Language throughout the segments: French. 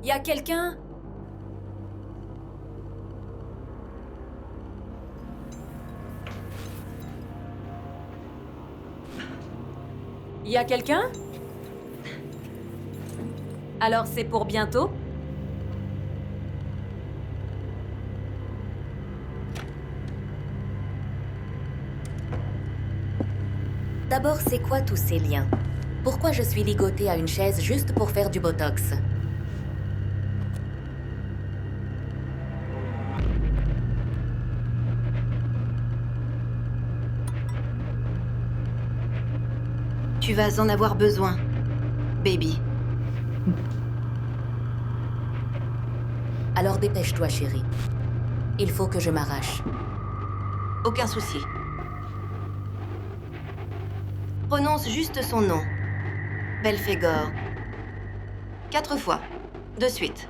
Y a quelqu'un? Y a quelqu'un? Alors c'est pour bientôt? D'abord, c'est quoi tous ces liens? Pourquoi je suis ligotée à une chaise juste pour faire du botox? Tu vas en avoir besoin, baby. Alors dépêche-toi, chérie. Il faut que je m'arrache. Aucun souci. Prononce juste son nom. Belphégor. 4 fois. De suite.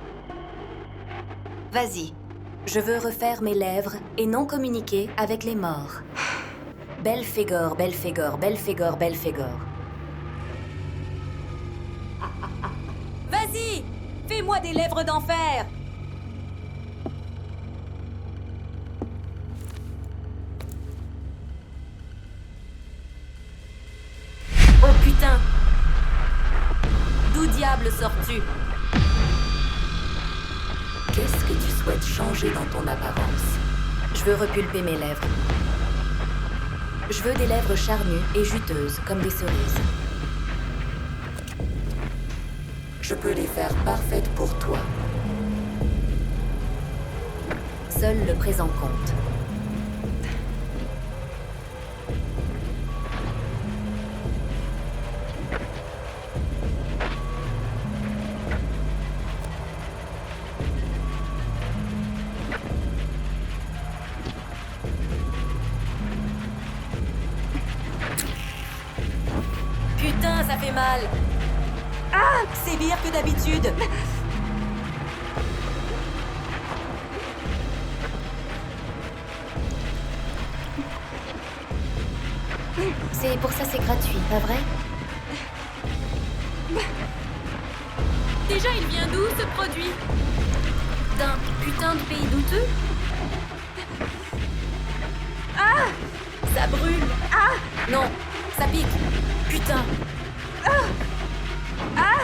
Vas-y. Je veux refaire mes lèvres et non communiquer avec les morts. Belphégor, Belphégor, Belphégor, Belphégor. Vas-y! Fais-moi des lèvres d'enfer! Oh putain! D'où diable sors-tu? Qu'est-ce que tu souhaites changer dans ton apparence? Je veux repulper mes lèvres. Je veux des lèvres charnues et juteuses, comme des cerises. Je peux les faire parfaites pour toi. Seul le présent compte. Putain, ça fait mal! Ah! C'est pire que d'habitude! C'est pour ça, c'est gratuit, pas vrai? Déjà, il vient d'où, ce produit? D'un putain de pays douteux? Ah! Ça brûle! Ah! Non, ça pique! Putain! Ah! Ah!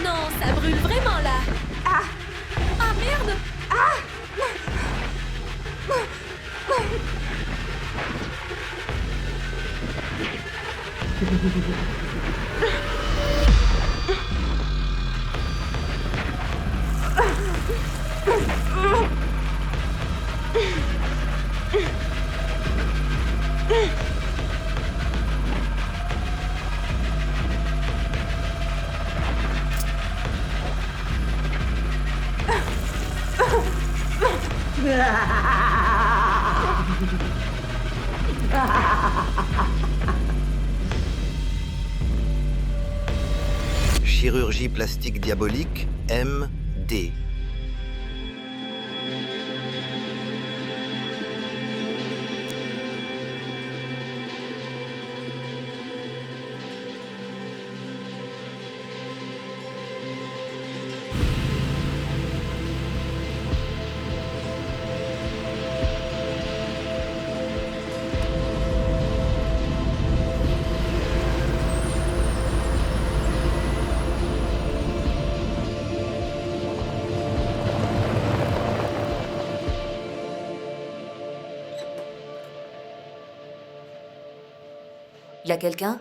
Non, ça brûle vraiment, là! Ah! Ah, merde! Ah! Chirurgie plastique diabolique, MD. Y a quelqu'un?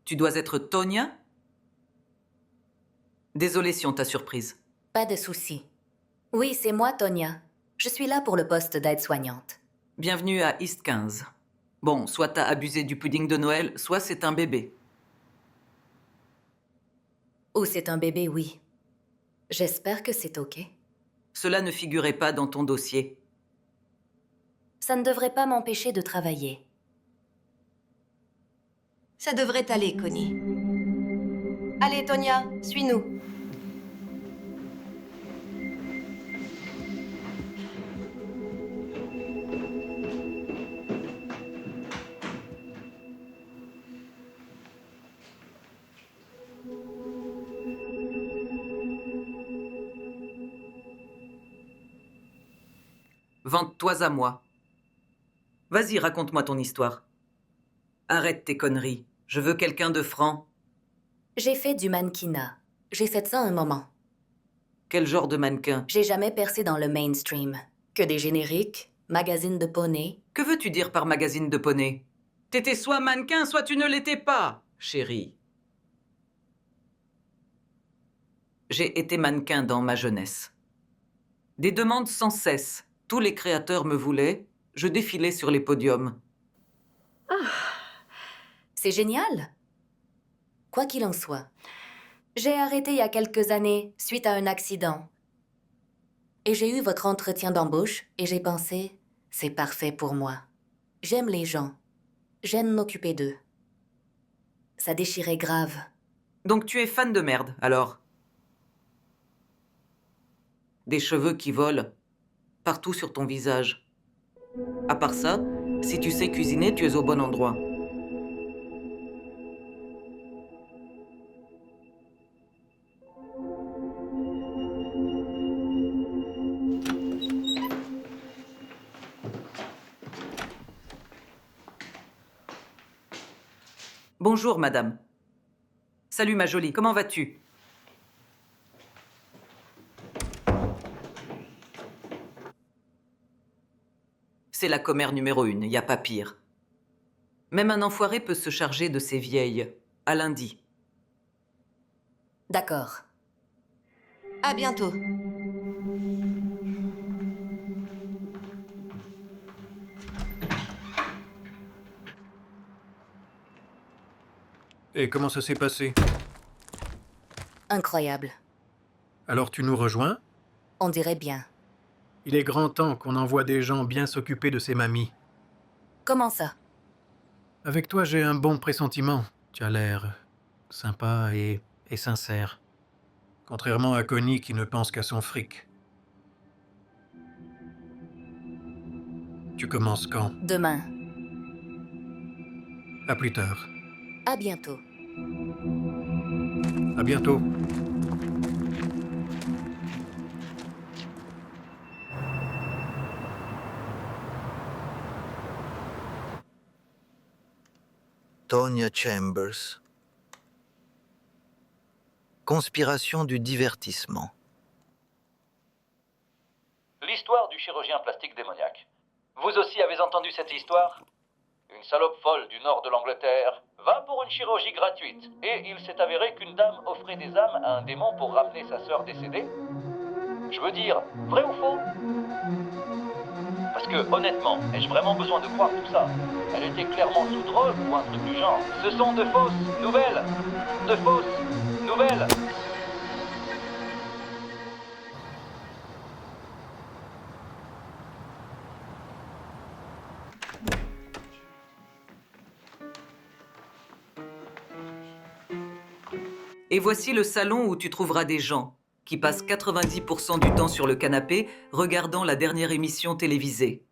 Tu dois être Tonya? Désolé si on t'a surprise. Pas de souci. Oui, c'est moi, Tonya. Je suis là pour le poste d'aide-soignante. Bienvenue à East 15. Bon, soit t'as abusé du pudding de Noël, soit c'est un bébé. Ou c'est un bébé, oui. J'espère que c'est OK. Cela ne figurait pas dans ton dossier. Ça ne devrait pas m'empêcher de travailler. Ça devrait aller, Connie. Allez, Tonya, suis-nous. Vante-toi à moi. Vas-y, raconte-moi ton histoire. Arrête tes conneries. Je veux quelqu'un de franc. J'ai fait du mannequinat. J'ai fait ça un moment. Quel genre de mannequin? J'ai jamais percé dans le mainstream. Que des génériques, magazines de poney. Que veux-tu dire par magazine de poney? T'étais soit mannequin, soit tu ne l'étais pas, chérie. J'ai été mannequin dans ma jeunesse. Des demandes sans cesse. Tous les créateurs me voulaient. Je défilais sur les podiums. C'est génial. Quoi qu'il en soit, j'ai arrêté il y a quelques années suite à un accident. Et j'ai eu votre entretien d'embauche et j'ai pensé, c'est parfait pour moi. J'aime les gens. J'aime m'occuper d'eux. Ça déchirait grave. Donc tu es fan de merde, alors? Des cheveux qui volent partout sur ton visage. À part ça, si tu sais cuisiner, tu es au bon endroit. Bonjour, madame. Salut, ma jolie. Comment vas-tu? C'est la commère numéro 1, y a pas pire. Même un enfoiré peut se charger de ses vieilles. À lundi. D'accord. À bientôt. Et comment ça s'est passé? Incroyable. Alors tu nous rejoins? On dirait bien. Il est grand temps qu'on envoie des gens bien s'occuper de ces mamies. Comment ça? Avec toi, j'ai un bon pressentiment. Tu as l'air sympa et sincère. Contrairement à Connie qui ne pense qu'à son fric. Tu commences quand? Demain. À plus tard. À bientôt. À bientôt. Tonya Chambers. Conspiration du divertissement. L'histoire du chirurgien plastique démoniaque. Vous aussi avez entendu cette histoire? Une salope folle du nord de l'Angleterre va pour une chirurgie gratuite et il s'est avéré qu'une dame offrait des âmes à un démon pour ramener sa sœur décédée. Je veux dire, vrai ou faux? Parce que, honnêtement, ai-je vraiment besoin de croire tout ça? Elle était clairement sous drogue ou un truc du genre. Ce sont de fausses nouvelles! De fausses nouvelles! Et voici le salon où tu trouveras des gens qui passent 90% du temps sur le canapé regardant la dernière émission télévisée.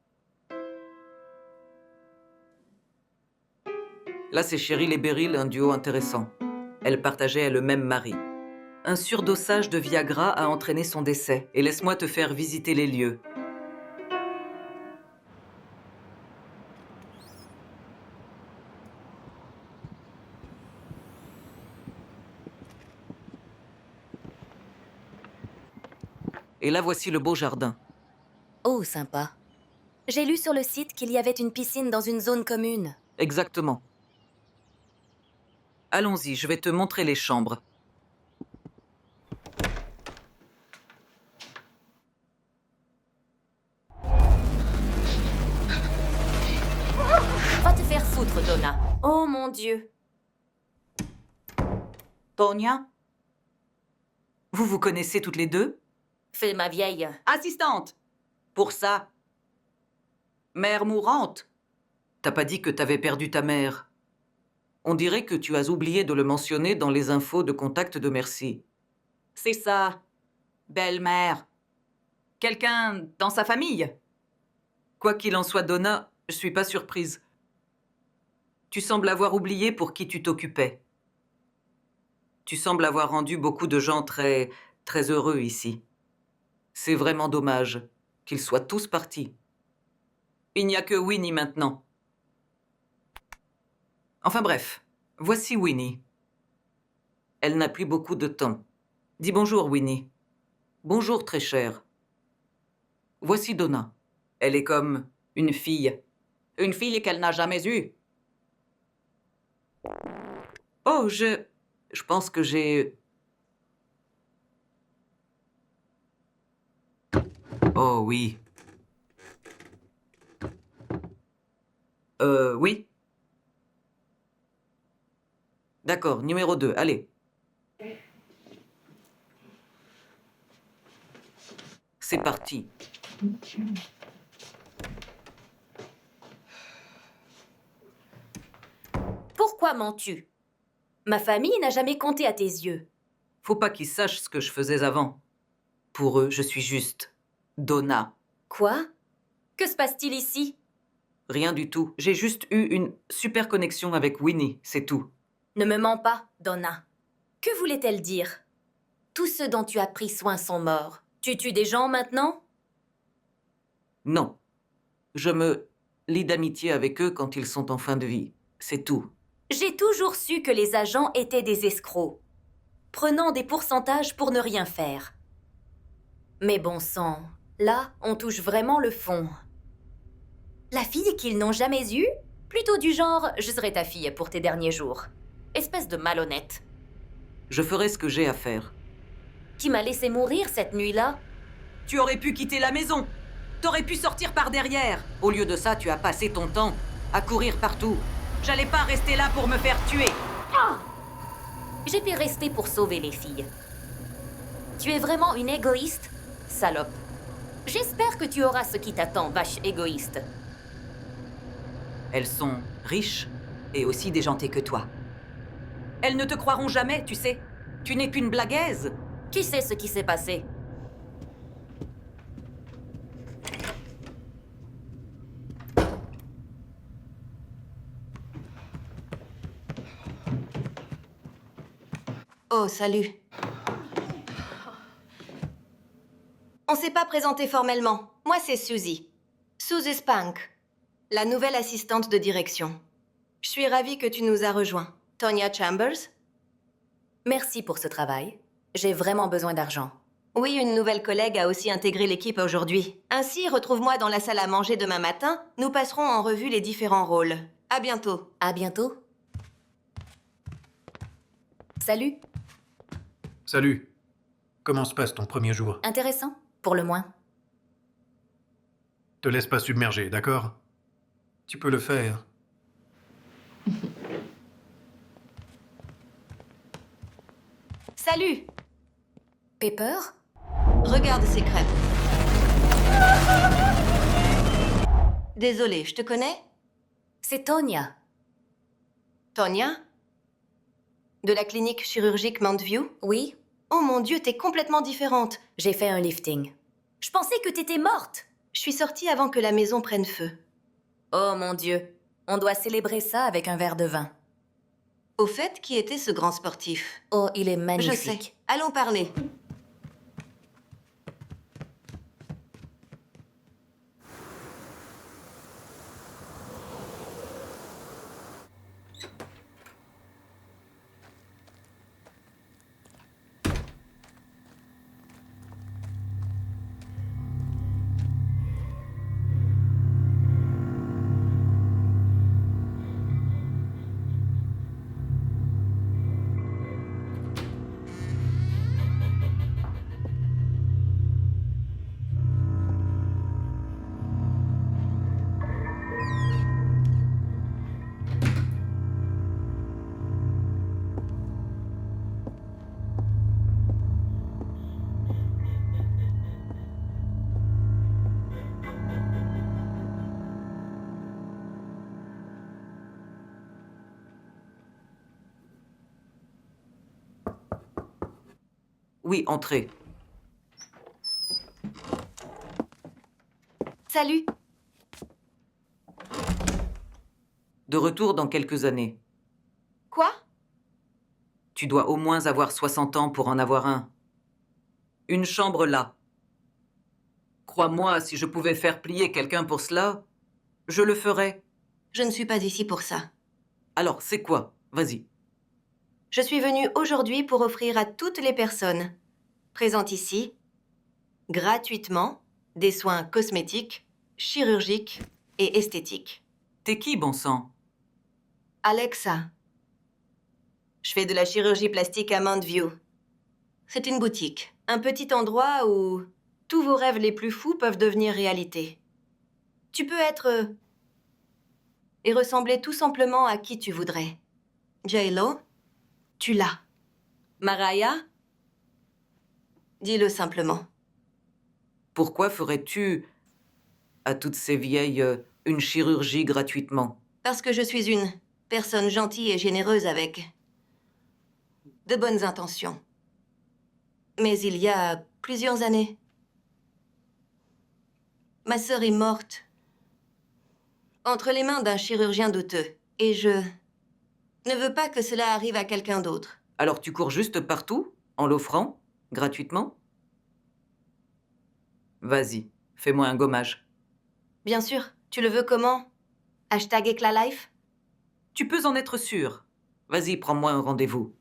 Là, c'est Cheryl et Beryl, un duo intéressant. Elles partageaient le même mari. Un surdosage de Viagra a entraîné son décès. Et laisse-moi te faire visiter les lieux. Et là, voici le beau jardin. Oh, sympa. J'ai lu sur le site qu'il y avait une piscine dans une zone commune. Exactement. Allons-y, je vais te montrer les chambres. Va te faire foutre, Donna. Oh mon Dieu. Tonya? Vous vous connaissez toutes les deux? Fais ma vieille. Assistante! Pour ça. Mère mourante. T'as pas dit que t'avais perdu ta mère? On dirait que tu as oublié de le mentionner dans les infos de contact de Merci. C'est ça. Belle-mère. Quelqu'un dans sa famille? Quoi qu'il en soit, Donna, je suis pas surprise. Tu sembles avoir oublié pour qui tu t'occupais. Tu sembles avoir rendu beaucoup de gens très, très heureux ici. C'est vraiment dommage qu'ils soient tous partis. Il n'y a que Winnie maintenant. Enfin bref, voici Winnie. Elle n'a plus beaucoup de temps. Dis bonjour, Winnie. Bonjour, très chère. Voici Donna. Elle est comme une fille. Une fille qu'elle n'a jamais eue. Oh, je pense que j'ai... Oh oui. Oui. D'accord, numéro 2, allez. C'est parti. Pourquoi mens-tu? Ma famille n'a jamais compté à tes yeux. Faut pas qu'ils sachent ce que je faisais avant. Pour eux, je suis juste Donna. Quoi? Que se passe-t-il ici? Rien du tout. J'ai juste eu une super connexion avec Winnie, c'est tout. Ne me mens pas, Donna. Que voulait-elle dire? Tous ceux dont tu as pris soin sont morts. Tu tues des gens maintenant? Non. Je me lie d'amitié avec eux quand ils sont en fin de vie. C'est tout. J'ai toujours su que les agents étaient des escrocs, prenant des pourcentages pour ne rien faire. Mais bon sang, là, on touche vraiment le fond. La fille qu'ils n'ont jamais eue? Plutôt du genre, je serai ta fille pour tes derniers jours. Espèce de malhonnête. Je ferai ce que j'ai à faire. Qui m'a laissé mourir cette nuit-là? Tu aurais pu quitter la maison. T'aurais pu sortir par derrière. Au lieu de ça, tu as passé ton temps à courir partout. J'allais pas rester là pour me faire tuer. J'ai pu rester pour sauver les filles. Tu es vraiment une égoïste, salope. J'espère que tu auras ce qui t'attend, vache égoïste. Elles sont riches. Et aussi déjantée que toi. Elles ne te croiront jamais, tu sais. Tu n'es qu'une blaguaise. Qui sait ce qui s'est passé? Oh, salut. On s'est pas présenté formellement. Moi, c'est Suzy. Suzy Spank, la nouvelle assistante de direction. Je suis ravie que tu nous as rejoints. Tonya Chambers? Merci pour ce travail. J'ai vraiment besoin d'argent. Oui, une nouvelle collègue a aussi intégré l'équipe aujourd'hui. Ainsi, retrouve-moi dans la salle à manger demain matin. Nous passerons en revue les différents rôles. À bientôt. À bientôt. Salut. Salut. Comment se passe ton premier jour? Intéressant, pour le moins. Te laisse pas submerger, d'accord? Tu peux le faire. Salut! Pepper? Regarde ces crêpes. Désolée, je te connais? C'est Tonya. Tonya? De la clinique chirurgique Mountview? Oui, Oh mon Dieu, t'es complètement différente. j'ai fait un lifting. Je pensais que t'étais morte. Je suis sortie avant que la maison prenne feu. Oh mon Dieu, on doit célébrer ça avec un verre de vin. Au fait, qui était ce grand sportif? Oh, il est Je magnifique. sais. Allons parler. Oui, entrez. Salut. De retour dans quelques années. Quoi? Tu dois au moins avoir 60 ans pour en avoir un. Une chambre là. Crois-moi, si je pouvais faire plier quelqu'un pour cela, je le ferais. Je ne suis pas ici pour ça. Alors, c'est quoi? Vas-y. Je suis venue aujourd'hui pour offrir à toutes les personnes présentes ici, gratuitement, des soins cosmétiques, chirurgiques et esthétiques. T'es qui, bon sang? Alexa. Je fais de la chirurgie plastique à Mount View. C'est une boutique, un petit endroit où tous vos rêves les plus fous peuvent devenir réalité. Tu peux être et ressembler tout simplement à qui tu voudrais. J-Lo, tu l'as. Mariah, dis-le simplement. Pourquoi ferais-tu à toutes ces vieilles une chirurgie gratuitement? Parce que je suis une personne gentille et généreuse avec de bonnes intentions. Mais il y a plusieurs années, ma sœur est morte entre les mains d'un chirurgien douteux. Et je ne veux pas que cela arrive à quelqu'un d'autre. Alors tu cours juste partout, en l'offrant, gratuitement? Vas-y, fais-moi un gommage. Bien sûr, tu le veux comment? #EclatLife? Tu peux en être sûr. Vas-y, prends-moi un rendez-vous.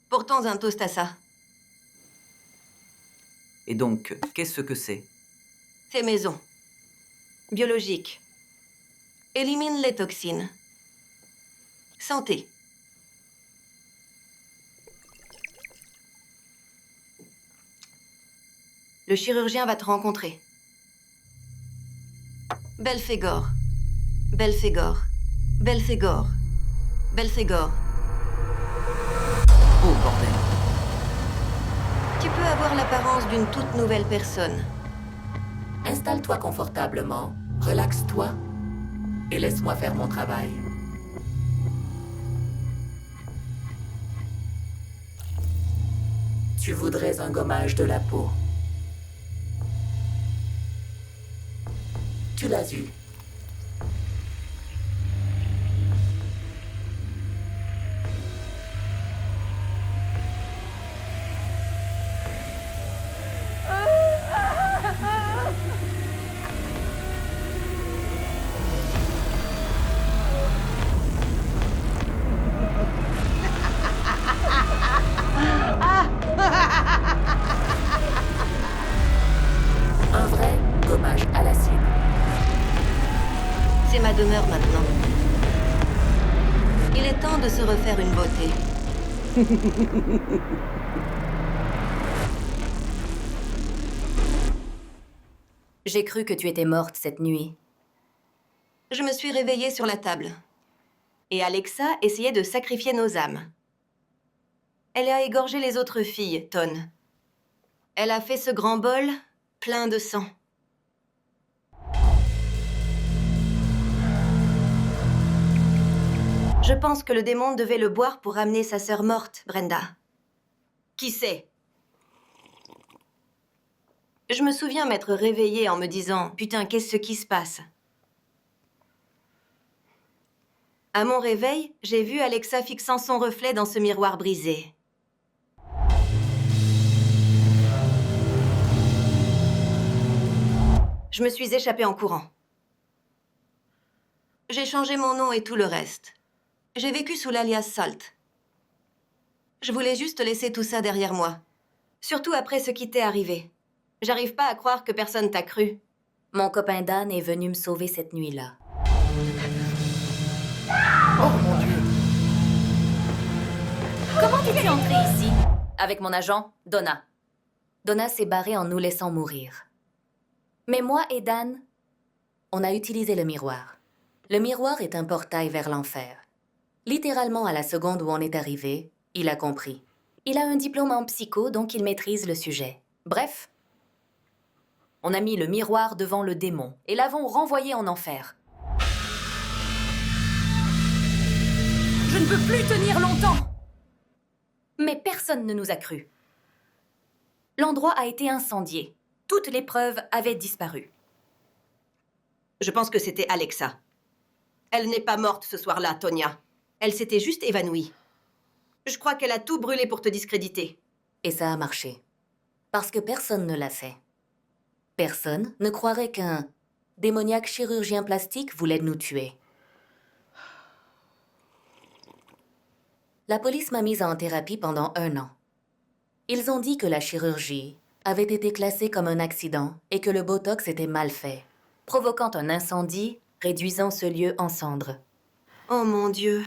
Pourtant un toast à ça. Et donc, qu'est-ce que c'est? Fait maison. Biologique. Élimine les toxines. Santé. Le chirurgien va te rencontrer. Belphégor. Belphégor. Belphégor. Belphégor. Oh, bordel. Tu peux avoir l'apparence d'une toute nouvelle personne. Installe-toi confortablement, relaxe-toi et laisse-moi faire mon travail. Tu voudrais un gommage de la peau. Tu l'as eu. Un vrai gommage à l'acide. C'est ma demeure maintenant. Il est temps de se refaire une beauté. J'ai cru que tu étais morte cette nuit. Je me suis réveillée sur la table. Et Alexa essayait de sacrifier nos âmes. Elle a égorgé les autres filles, Ton. Elle a fait ce grand bol plein de sang. Je pense que le démon devait le boire pour ramener sa sœur morte, Brenda. Qui sait? Je me souviens m'être réveillée en me disant « Putain, qu'est-ce qui se passe ?» À mon réveil, j'ai vu Alexa fixant son reflet dans ce miroir brisé. Je me suis échappée en courant. J'ai changé mon nom et tout le reste. J'ai vécu sous l'alias Salt. Je voulais juste laisser tout ça derrière moi. Surtout après ce qui t'est arrivé. J'arrive pas à croire que personne t'a cru. Mon copain Dan est venu me sauver cette nuit-là. Oh mon Dieu! Comment es-tu entrée ici? Avec mon agent, Donna. Donna s'est barrée en nous laissant mourir. Mais moi et Dan, on a utilisé le miroir. Le miroir est un portail vers l'enfer. Littéralement à la seconde où on est arrivé, il a compris. Il a un diplôme en psycho, donc il maîtrise le sujet. Bref, on a mis le miroir devant le démon et l'avons renvoyé en enfer. Je ne peux plus tenir longtemps. Mais personne ne nous a cru. L'endroit a été incendié. Toutes les preuves avaient disparu. Je pense que c'était Alexa. Elle n'est pas morte ce soir-là, Tonya. Elle s'était juste évanouie. Je crois qu'elle a tout brûlé pour te discréditer. Et ça a marché. Parce que personne ne l'a fait. Personne ne croirait qu'un démoniaque chirurgien plastique voulait nous tuer. La police m'a mise en thérapie pendant 1 an. Ils ont dit que la chirurgie avait été classée comme un accident et que le botox était mal fait, provoquant un incendie, réduisant ce lieu en cendres. Oh mon Dieu.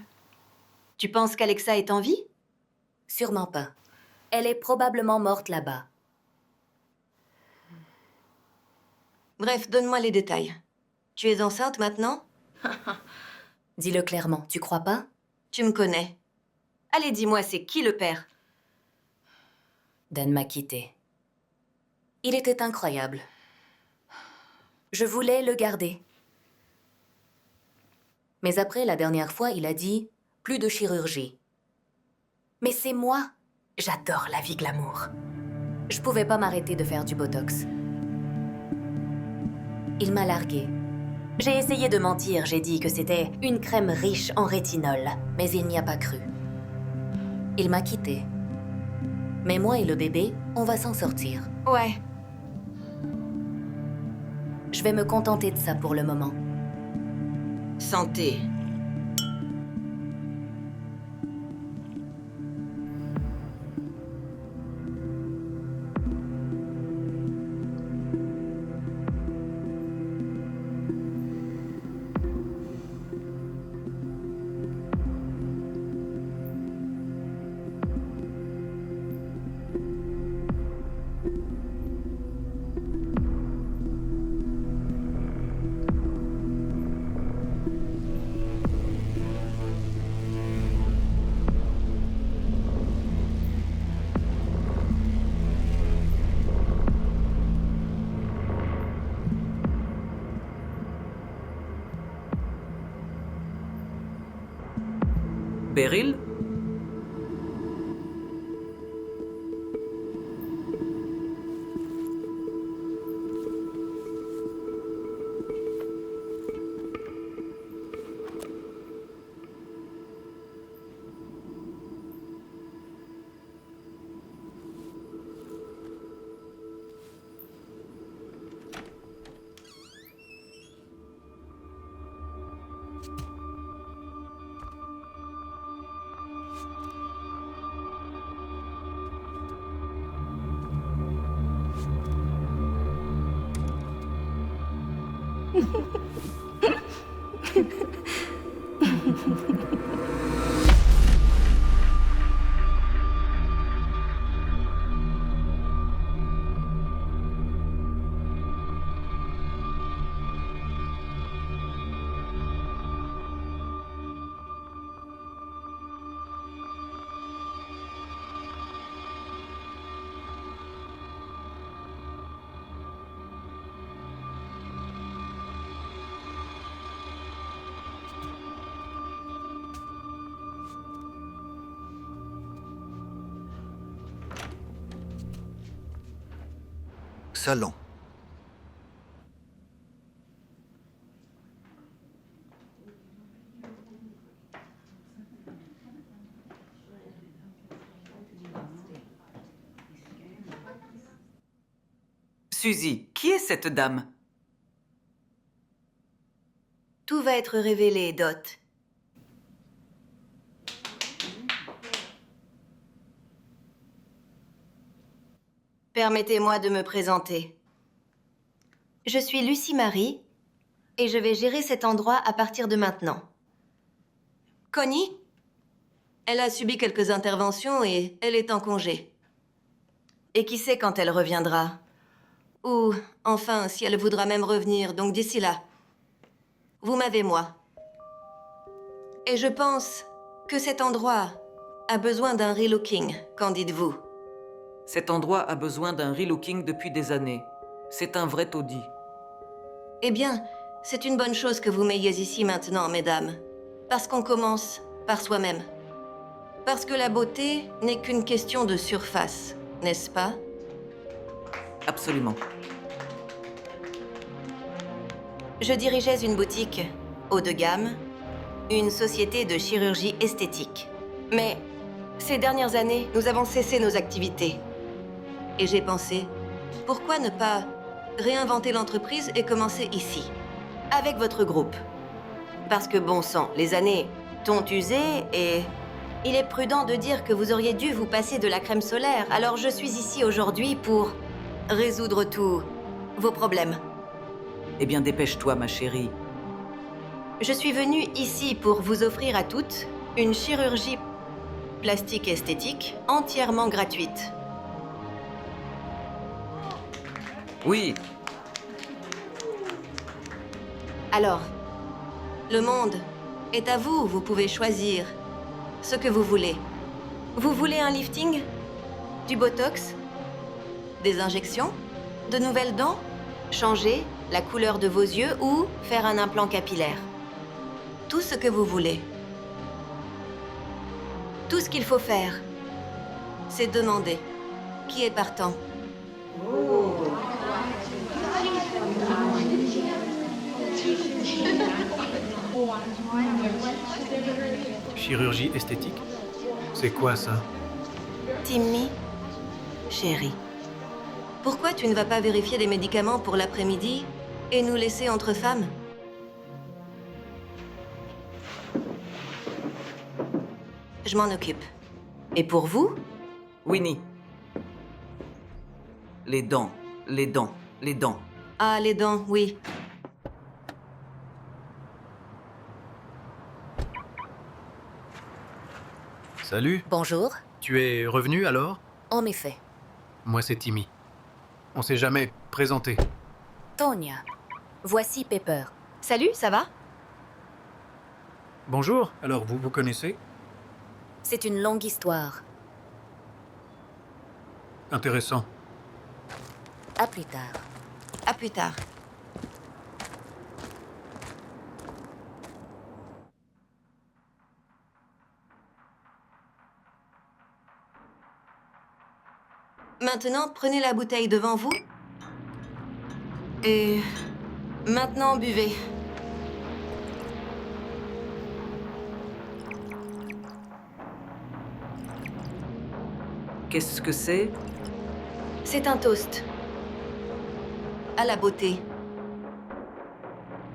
Tu penses qu'Alexa est en vie? Sûrement pas. Elle est probablement morte là-bas. Bref, donne-moi les détails. Tu es enceinte maintenant? Dis-le clairement, tu crois pas? Tu me connais. Allez, dis-moi, c'est qui le père? Dan m'a quitté. Il était incroyable. Je voulais le garder. Mais après, la dernière fois, il a dit « plus de chirurgie ». Mais c'est moi. J'adore la vie glamour. Je pouvais pas m'arrêter de faire du botox. Il m'a larguée. J'ai essayé de mentir, j'ai dit que c'était une crème riche en rétinol, mais il n'y a pas cru. Il m'a quittée. Mais moi et le bébé, on va s'en sortir. Ouais. Je vais me contenter de ça pour le moment. Santé. Beryl? Salon. Suzy, qui est cette dame? Tout va être révélé, Dot. Permettez-moi de me présenter. Je suis Lucie Marie et je vais gérer cet endroit à partir de maintenant. Connie? Elle a subi quelques interventions et elle est en congé. Et qui sait quand elle reviendra? Ou, enfin, si elle voudra même revenir, donc d'ici là. Vous m'avez moi. Et je pense que cet endroit a besoin d'un relooking, qu'en dites-vous? Cet endroit a besoin d'un relooking depuis des années. C'est un vrai taudis. Eh bien, c'est une bonne chose que vous m'ayez ici maintenant, mesdames. Parce qu'on commence par soi-même. Parce que la beauté n'est qu'une question de surface, n'est-ce pas? Absolument. Je dirigeais une boutique haut de gamme, une société de chirurgie esthétique. Mais ces dernières années, nous avons cessé nos activités. Et j'ai pensé, pourquoi ne pas réinventer l'entreprise et commencer ici, avec votre groupe? Parce que bon sang, les années t'ont usé et il est prudent de dire que vous auriez dû vous passer de la crème solaire. Alors je suis ici aujourd'hui pour résoudre tous vos problèmes. Eh bien, dépêche-toi, ma chérie. Je suis venue ici pour vous offrir à toutes une chirurgie plastique esthétique entièrement gratuite. Oui, Alors, le monde est à vous, vous pouvez choisir ce que vous voulez. Vous voulez un lifting? Du botox? Des injections? De nouvelles dents? Changer la couleur de vos yeux ou faire un implant capillaire? Tout ce que vous voulez. Tout ce qu'il faut faire, c'est demander qui est partant. Chirurgie esthétique? C'est quoi ça? Timmy, chérie, pourquoi tu ne vas pas vérifier des médicaments pour l'après-midi et nous laisser entre femmes? Je m'en occupe. Et pour vous? Winnie. Les dents, les dents, les dents. Ah, les dents, oui. Salut, Bonjour. tu es revenu alors? En effet. Moi c'est Timmy. On s'est jamais présenté. Tonya. Voici Pepper. Salut, ça va? Bonjour, alors vous vous connaissez? C'est une longue histoire. Intéressant. À plus tard. À plus tard. Maintenant, prenez la bouteille devant vous. Et maintenant, buvez. qu'est-ce que c'est? C'est un toast. À la beauté.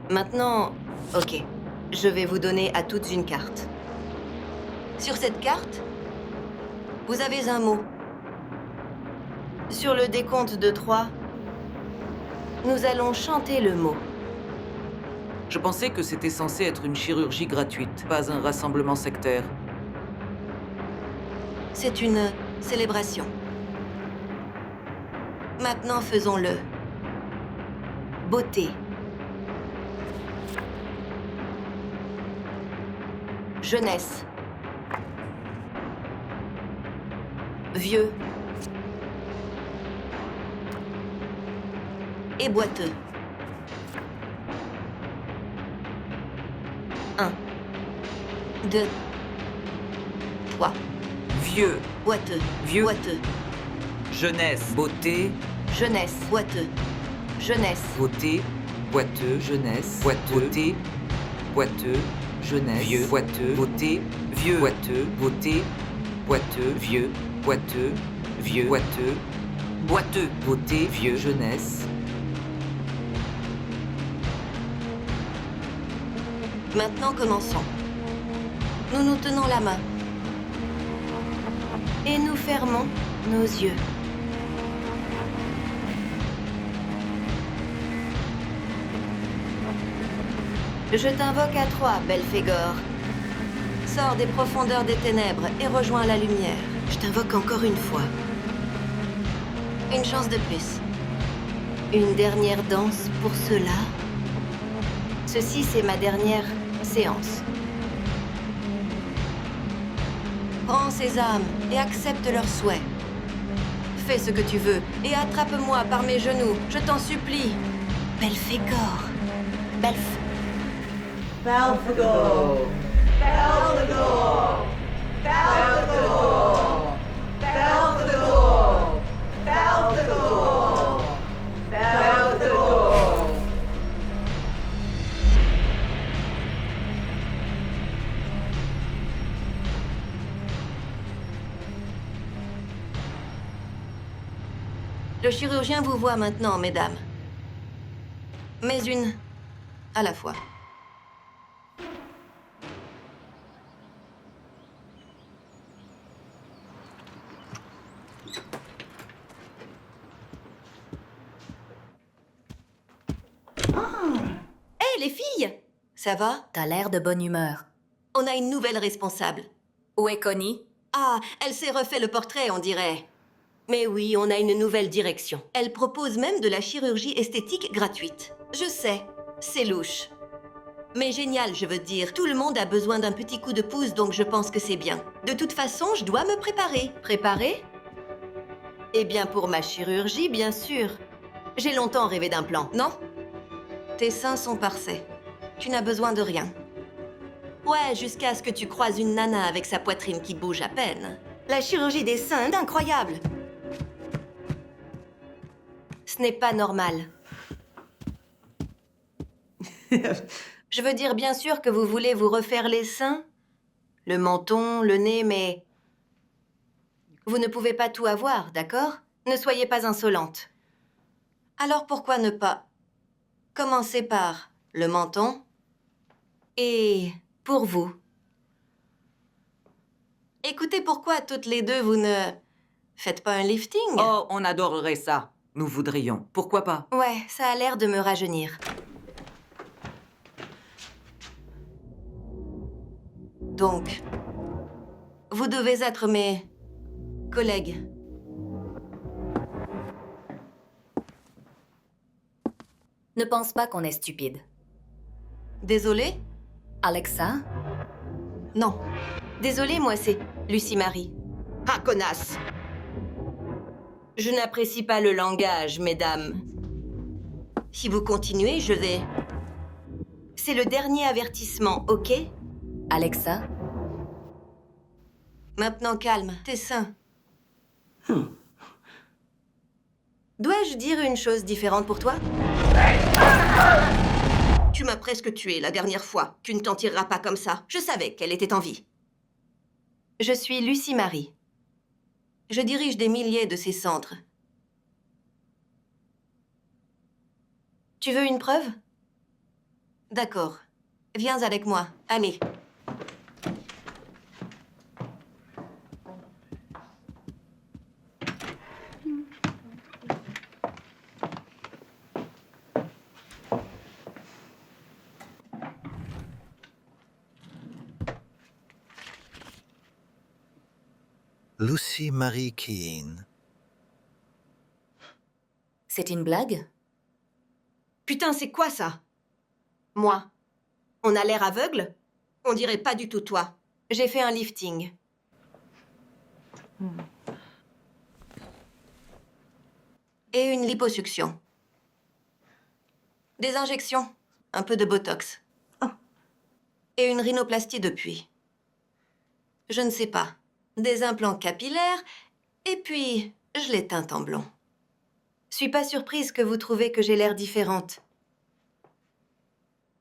Maintenant, ok. Je vais vous donner à toutes une carte. Sur cette carte, vous avez un mot. Sur le décompte de 3, nous allons chanter le mot. Je pensais que c'était censé être une chirurgie gratuite, pas un rassemblement sectaire. C'est une célébration. Maintenant, faisons-le. Beauté. Jeunesse. Vieux. Et boiteux. 1, 2, 3. Vieux, Boiteux. Vieux. Boiteux. jeunesse, beauté, Jeunesse. Boiteux. Jeunesse. beauté, boiteux, jeunesse, boiteux, beauté, boiteux, jeunesse, vieux, boiteux, beauté, vieux, boiteux, beauté, boiteux, vieux, boiteux, vieux, boiteux, boiteux, beauté, vieux, jeunesse. Maintenant, commençons. Nous nous tenons la main. Et nous fermons nos yeux. Je t'invoque à 3, Belphégor. Sors des profondeurs des ténèbres et rejoins la lumière. Je t'invoque encore une fois. Une chance de plus. Une dernière danse pour cela. Ceci, c'est ma dernière séance. Prends ces âmes et accepte leurs souhaits. Fais ce que tu veux et attrape-moi par mes genoux, je t'en supplie. Belphégor. Le chirurgien vous voit maintenant, mesdames. Mais une à la fois. Hé, les filles! Ça va? T'as l'air de bonne humeur. On a une nouvelle responsable. Où est Connie? Ah, elle s'est refait le portrait, on dirait. Mais oui, on a une nouvelle direction. Elle propose même de la chirurgie esthétique gratuite. Je sais, c'est louche. Mais génial, je veux dire. Tout le monde a besoin d'un petit coup de pouce, donc je pense que c'est bien. De toute façon, je dois me préparer. Préparer? Eh bien, pour ma chirurgie, bien sûr. J'ai longtemps rêvé d'un plan, non? Tes seins sont parfaits. Tu n'as besoin de rien. Ouais, jusqu'à ce que tu croises une nana avec sa poitrine qui bouge à peine. La chirurgie des seins est incroyable. Ce n'est pas normal. Je veux dire, bien sûr que vous voulez vous refaire les seins, le menton, le nez, mais... Vous ne pouvez pas tout avoir, d'accord? Ne soyez pas insolente. Alors pourquoi ne pas commencer par le menton et pour vous? Écoutez, pourquoi toutes les deux vous ne faites pas un lifting? Oh, on adorerait ça. Nous voudrions. Pourquoi pas? Ouais, ça a l'air de me rajeunir. Donc, vous devez être mes collègues. Ne pense pas qu'on est stupide. Désolée? Alexa? Non. Désolée, moi c'est Lucie Marie. Ah, connasse! Je n'apprécie pas le langage, mesdames. Si vous continuez, je vais... C'est le dernier avertissement, ok? Alexa? Maintenant, calme, tes seins. Dois-je dire une chose différente pour toi? Tu m'as presque tué la dernière fois. Tu ne t'en tireras pas comme ça. Je savais qu'elle était en vie. Je suis Lucie Marie. Je dirige des milliers de ces centres. Tu veux une preuve? D'accord. Viens avec moi. Allez. Lucy Marie Keane. C'est une blague? Putain, c'est quoi ça? Moi. On a l'air aveugle? On dirait pas du tout toi. J'ai fait un lifting. Et une liposuction. Des injections. Un peu de botox. Et une rhinoplastie depuis. Je ne sais pas. Des implants capillaires. Et puis, je l'ai teinte en blond. Suis pas surprise que vous trouvez que j'ai l'air différente.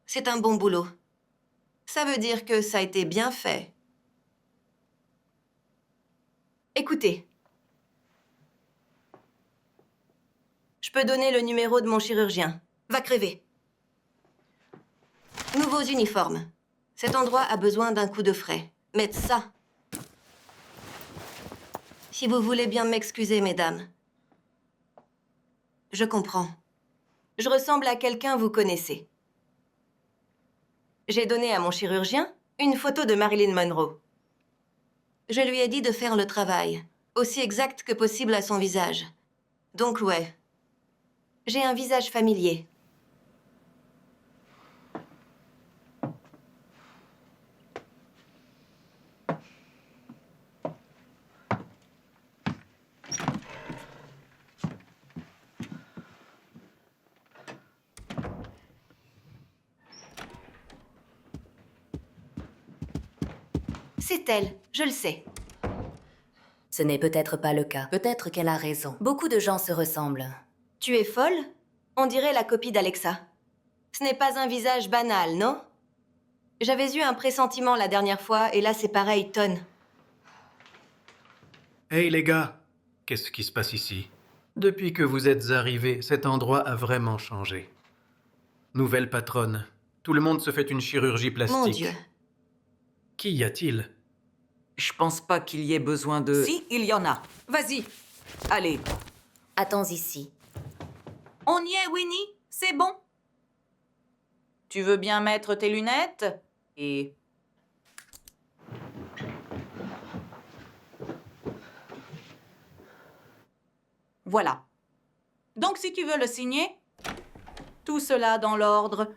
C'est un bon boulot. Ça veut dire que ça a été bien fait. Écoutez. Je peux donner le numéro de mon chirurgien. Va crever. Nouveaux uniformes. Cet endroit a besoin d'un coup de frais. Mettez ça. Si vous voulez bien m'excuser, mesdames. Je comprends. Je ressemble à quelqu'un vous connaissez. J'ai donné à mon chirurgien une photo de Marilyn Monroe. Je lui ai dit de faire le travail, aussi exact que possible à son visage. Donc ouais, j'ai un visage familier. C'est elle, je le sais. Ce n'est peut-être pas le cas. Peut-être qu'elle a raison. Beaucoup de gens se ressemblent. Tu es folle? On dirait la copie d'Alexa. Ce n'est pas un visage banal, non? J'avais eu un pressentiment la dernière fois, et là c'est pareil, tonne. Hey les gars, qu'est-ce qui se passe ici? Depuis que vous êtes arrivés, cet endroit a vraiment changé. Nouvelle patronne. Tout le monde se fait une chirurgie plastique. Mon Dieu. Qu'y a-t-il? Je pense pas qu'il y ait besoin de... Si, il y en a. Vas-y. Allez. Attends ici. On y est, Winnie? C'est bon? Tu veux bien mettre tes lunettes? Et... Voilà. Donc, si tu veux le signer, tout cela dans l'ordre.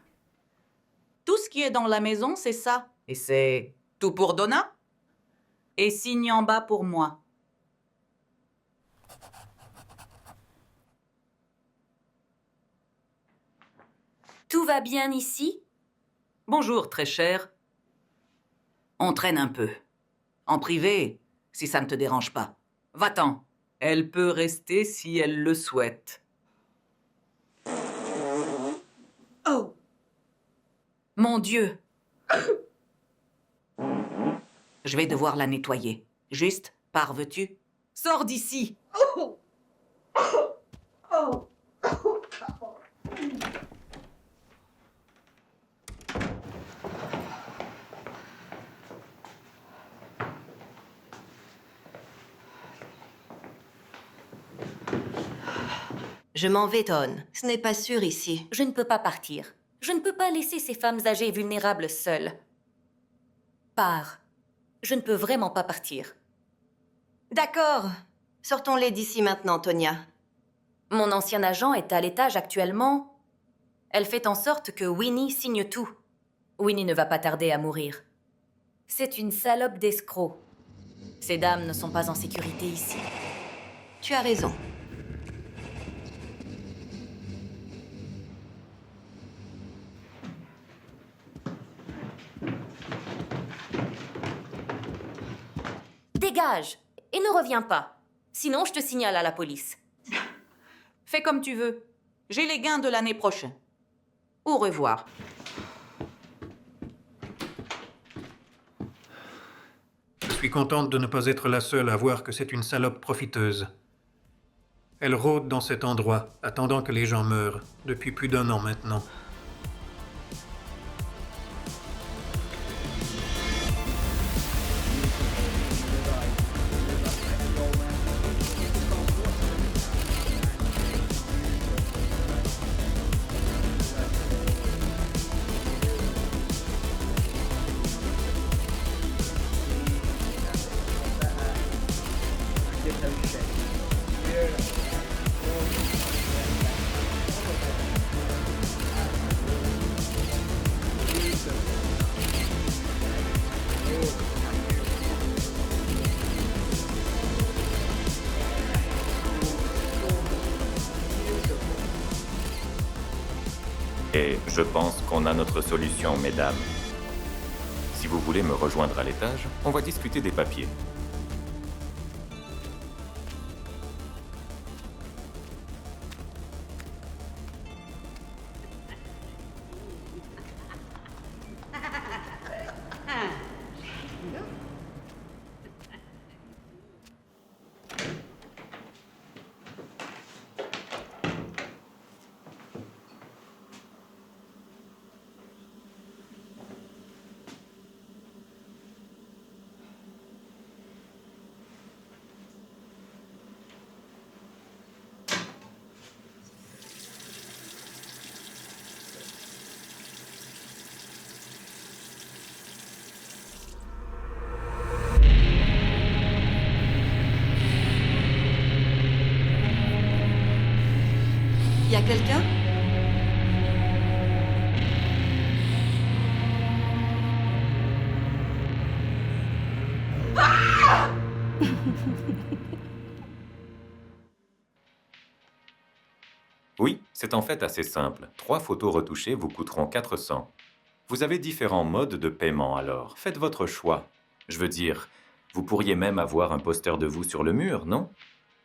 Tout ce qui est dans la maison, c'est ça. Et c'est tout pour Donna? Et signe en bas pour moi. Tout va bien ici? Bonjour, très cher. On traîne un peu. En privé, si ça ne te dérange pas. Va-t'en. Elle peut rester si elle le souhaite. Oh! Mon Dieu! Je vais devoir la nettoyer. Juste, parves-tu? Sors d'ici! Je m'en vais, Tonne. Ce n'est pas sûr ici. Je ne peux pas partir. Je ne peux pas laisser ces femmes âgées et vulnérables seules. Pars. Je ne peux vraiment pas partir. D'accord. Sortons-les d'ici maintenant, Tonya. Mon ancien agent est à l'étage actuellement. Elle fait en sorte que Winnie signe tout. Winnie ne va pas tarder à mourir. C'est une salope d'escroc. Ces dames ne sont pas en sécurité ici. Tu as raison. Dégage et ne reviens pas. Sinon, je te signale à la police. Fais comme tu veux. J'ai les gains de l'année prochaine. Au revoir. Je suis contente de ne pas être la seule à voir que c'est une salope profiteuse. Elle rôde dans cet endroit, attendant que les gens meurent, depuis plus d'1 an maintenant. Et je pense qu'on a notre solution, mesdames. Si vous voulez me rejoindre à l'étage, on va discuter des papiers. Y a quelqu'un? Oui, c'est en fait assez simple. 3 photos retouchées vous coûteront 400. Vous avez différents modes de paiement alors. Faites votre choix. Je veux dire, vous pourriez même avoir un poster de vous sur le mur, non?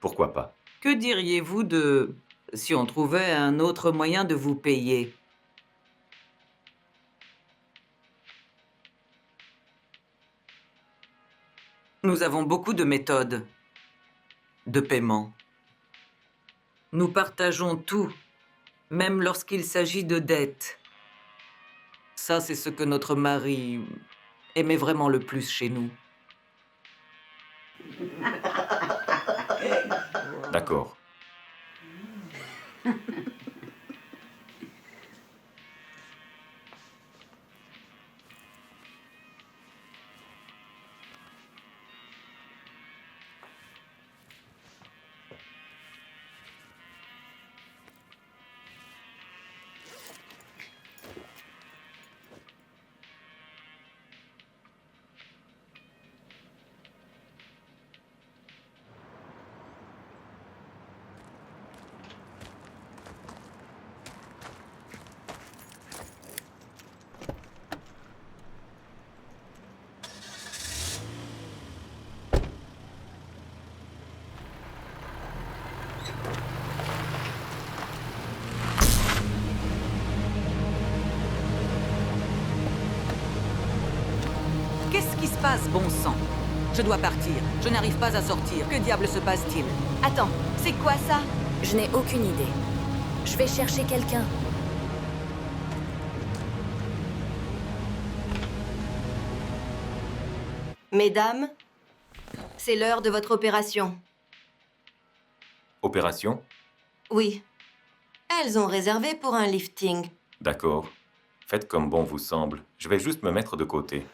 Pourquoi pas? Que diriez-vous de... si on trouvait un autre moyen de vous payer? Nous avons beaucoup de méthodes de paiement. Nous partageons tout, même lorsqu'il s'agit de dettes. Ça, c'est ce que notre mari aimait vraiment le plus chez nous. D'accord. Qu'est-ce qui se passe, bon sang? Je dois partir. Je n'arrive pas à sortir. Que diable se passe-t-il? Attends, c'est quoi ça? Je n'ai aucune idée. Je vais chercher quelqu'un. Mesdames, c'est l'heure de votre opération. Opération? Oui. Elles ont réservé pour un lifting. D'accord. Faites comme bon vous semble. Je vais juste me mettre de côté.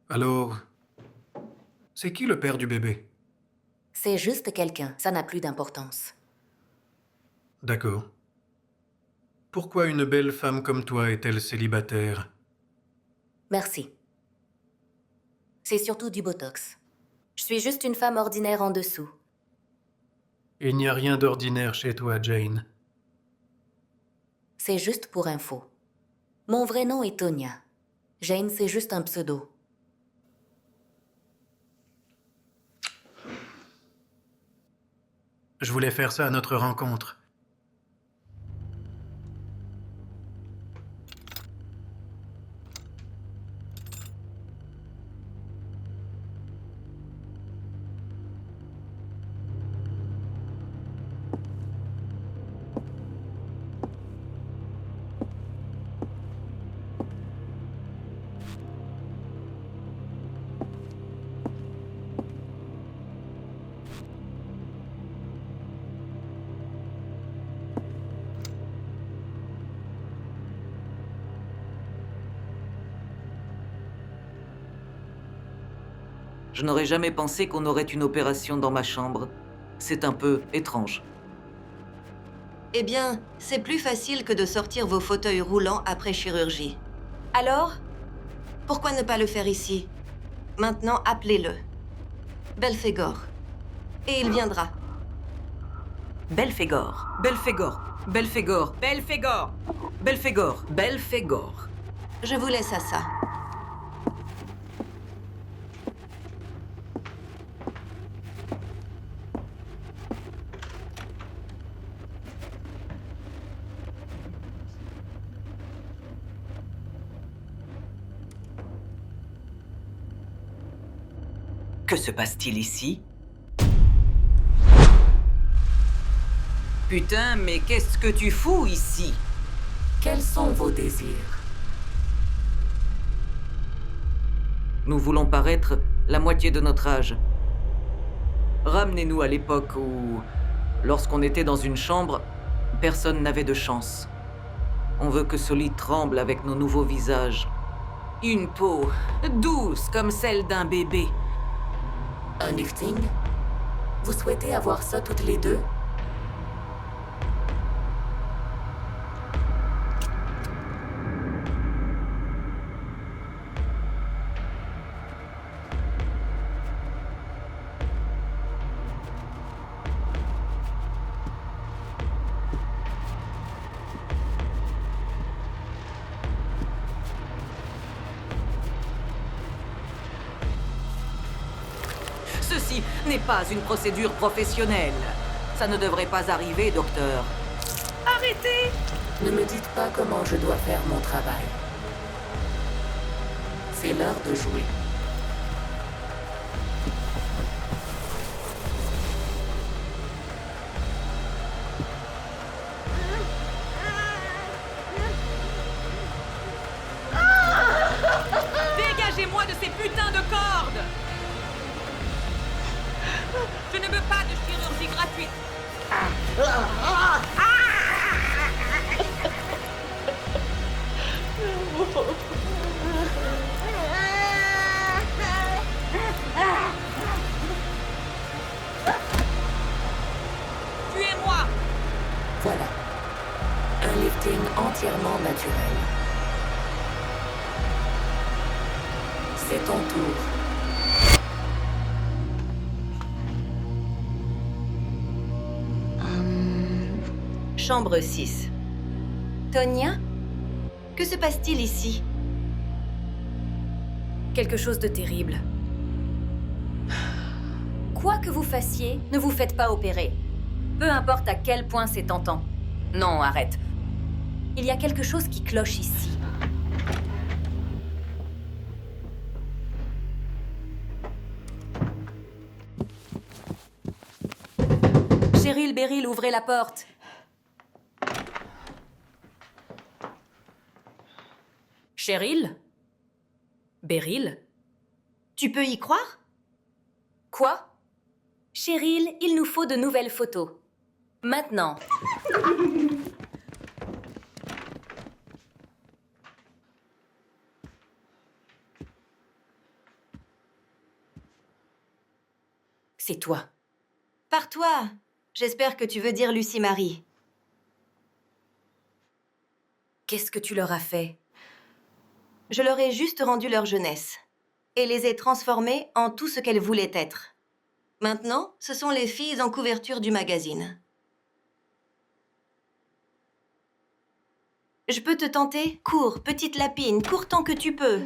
Alors, c'est qui le père du bébé? C'est juste quelqu'un, ça n'a plus d'importance. D'accord. Pourquoi une belle femme comme toi est-elle célibataire? Merci. C'est surtout du Botox. Je suis juste une femme ordinaire en dessous. Il n'y a rien d'ordinaire chez toi, Jane. C'est juste pour info. Mon vrai nom est Tonya. Jane, c'est juste un pseudo. Je voulais faire ça à notre rencontre. Je n'aurais jamais pensé qu'on aurait une opération dans ma chambre. C'est un peu étrange. Eh bien, c'est plus facile que de sortir vos fauteuils roulants après chirurgie. Alors, pourquoi ne pas le faire ici? Maintenant, appelez-le. Belphégor. Et il viendra. Belphégor. Belphégor. Belphégor. Belphégor. Belphégor. Belphégor. Je vous laisse à ça. Que se passe-t-il ici? Putain, mais qu'est-ce que tu fous ici? Quels sont vos désirs? Nous voulons paraître la moitié de notre âge. Ramenez-nous à l'époque où, lorsqu'on était dans une chambre, personne n'avait de chance. On veut que ce lit tremble avec nos nouveaux visages. Une peau douce comme celle d'un bébé. Un lifting? Vous souhaitez avoir ça toutes les deux? Ceci n'est pas une procédure professionnelle. Ça ne devrait pas arriver, docteur. Arrêtez! Ne me dites pas comment je dois faire mon travail. C'est l'heure de jouer. Dégagez-moi de ces putains de cordes! Je ne veux pas de chirurgie gratuite. Tuez-moi! Voilà. Un lifting entièrement naturel. C'est ton tour. Chambre 6. Tonya? Que se passe-t-il ici? Quelque chose de terrible. Quoi que vous fassiez, ne vous faites pas opérer. Peu importe à quel point c'est tentant. Non, arrête. Il y a quelque chose qui cloche ici. Cheryl, Beryl, ouvrez la porte. Cheryl? Beryl? Tu peux y croire? Quoi? Cheryl, il nous faut de nouvelles photos. Maintenant. C'est toi. Par toi. J'espère que tu veux dire Lucie Marie. Qu'est-ce que tu leur as fait? Je leur ai juste rendu leur jeunesse et les ai transformées en tout ce qu'elles voulaient être. Maintenant, ce sont les filles en couverture du magazine. Je peux te tenter? Cours, petite lapine, cours tant que tu peux.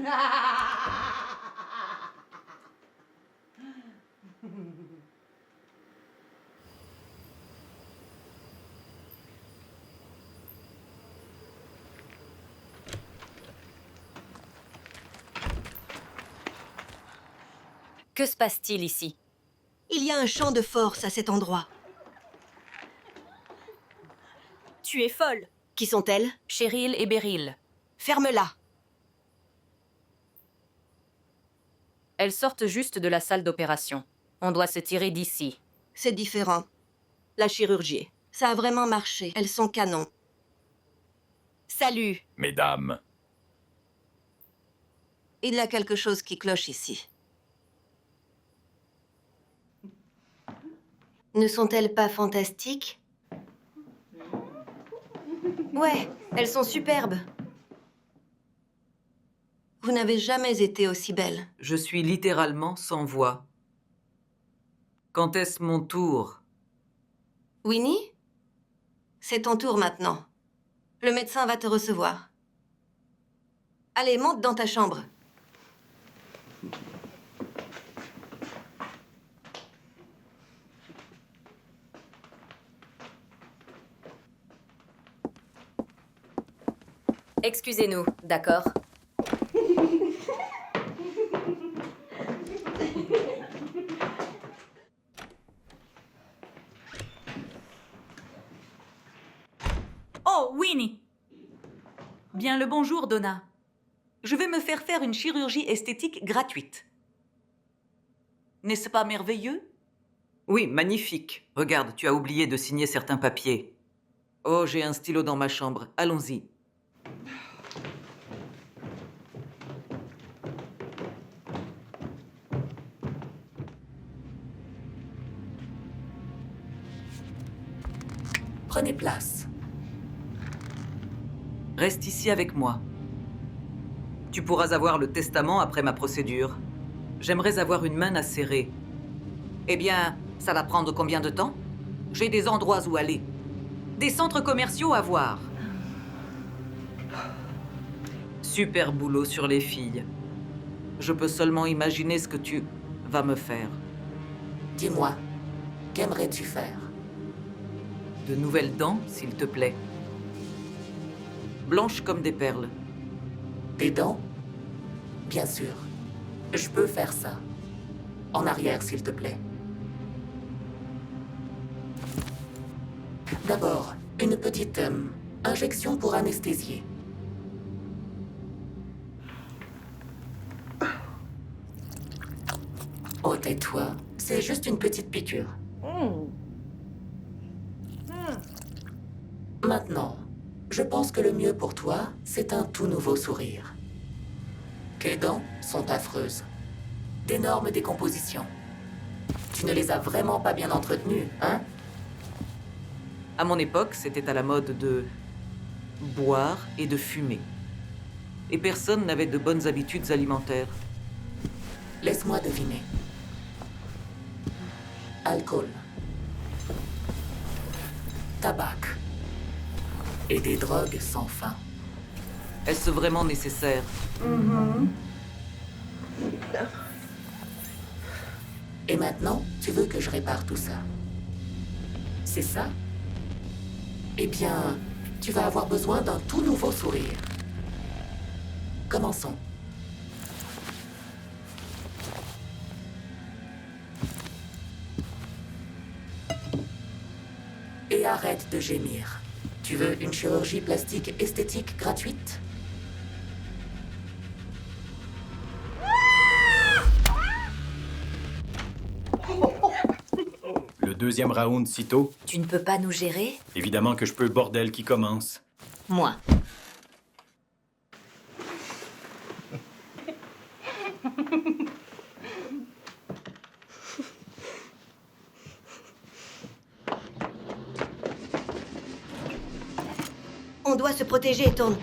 Que se passe-t-il ici? Il y a un champ de force à cet endroit. Tu es folle. Qui sont-elles? Cheryl et Beryl. Ferme-la. Elles sortent juste de la salle d'opération. On doit se tirer d'ici. C'est différent. La chirurgie. Ça a vraiment marché. Elles sont canons. Salut. Mesdames, Il y a quelque chose qui cloche ici. Ne sont-elles pas fantastiques? Ouais, elles sont superbes. Vous n'avez jamais été aussi belle. Je suis littéralement sans voix. Quand est-ce mon tour? Winnie? C'est ton tour maintenant. Le médecin va te recevoir. Allez, monte dans ta chambre. Excusez-nous, d'accord? Oh, Winnie! Bien le bonjour, Donna. Je vais me faire une chirurgie esthétique gratuite. N'est-ce pas merveilleux? Oui, magnifique. Regarde, tu as oublié de signer certains papiers. Oh, j'ai un stylo dans ma chambre. Allons-y. Prenez place. Reste ici avec moi. Tu pourras avoir le testament après ma procédure. J'aimerais avoir une main à serrer. Eh bien, ça va prendre combien de temps? J'ai des endroits où aller. Des centres commerciaux à voir. Super boulot sur les filles. Je peux seulement imaginer ce que tu vas me faire. Dis-moi, qu'aimerais-tu faire? De nouvelles dents, s'il te plaît. Blanches comme des perles. Des dents? Bien sûr. Je peux faire ça. En arrière, s'il te plaît. D'abord, une petite injection pour anesthésier. Oh, tais-toi. C'est juste une petite piqûre. Maintenant, je pense que le mieux pour toi, c'est un tout nouveau sourire. Tes dents sont affreuses. D'énormes décompositions. Tu ne les as vraiment pas bien entretenues, hein? À mon époque, c'était à la mode de boire et de fumer. Et personne n'avait de bonnes habitudes alimentaires. Laisse-moi deviner. Alcool. Tabac. Et des drogues sans fin. Est-ce vraiment nécessaire? Et maintenant, tu veux que je répare tout ça? C'est ça? Eh bien, tu vas avoir besoin d'un tout nouveau sourire. Commençons. Et arrête de gémir. Tu veux une chirurgie plastique esthétique gratuite? Le deuxième round sitôt. Tu ne peux pas nous gérer? Évidemment que je peux, bordel qui commence. Moi. On doit se protéger, tourne.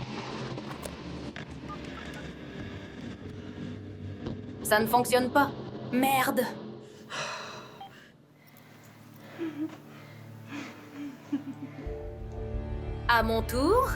Ça ne fonctionne pas. Merde. À mon tour.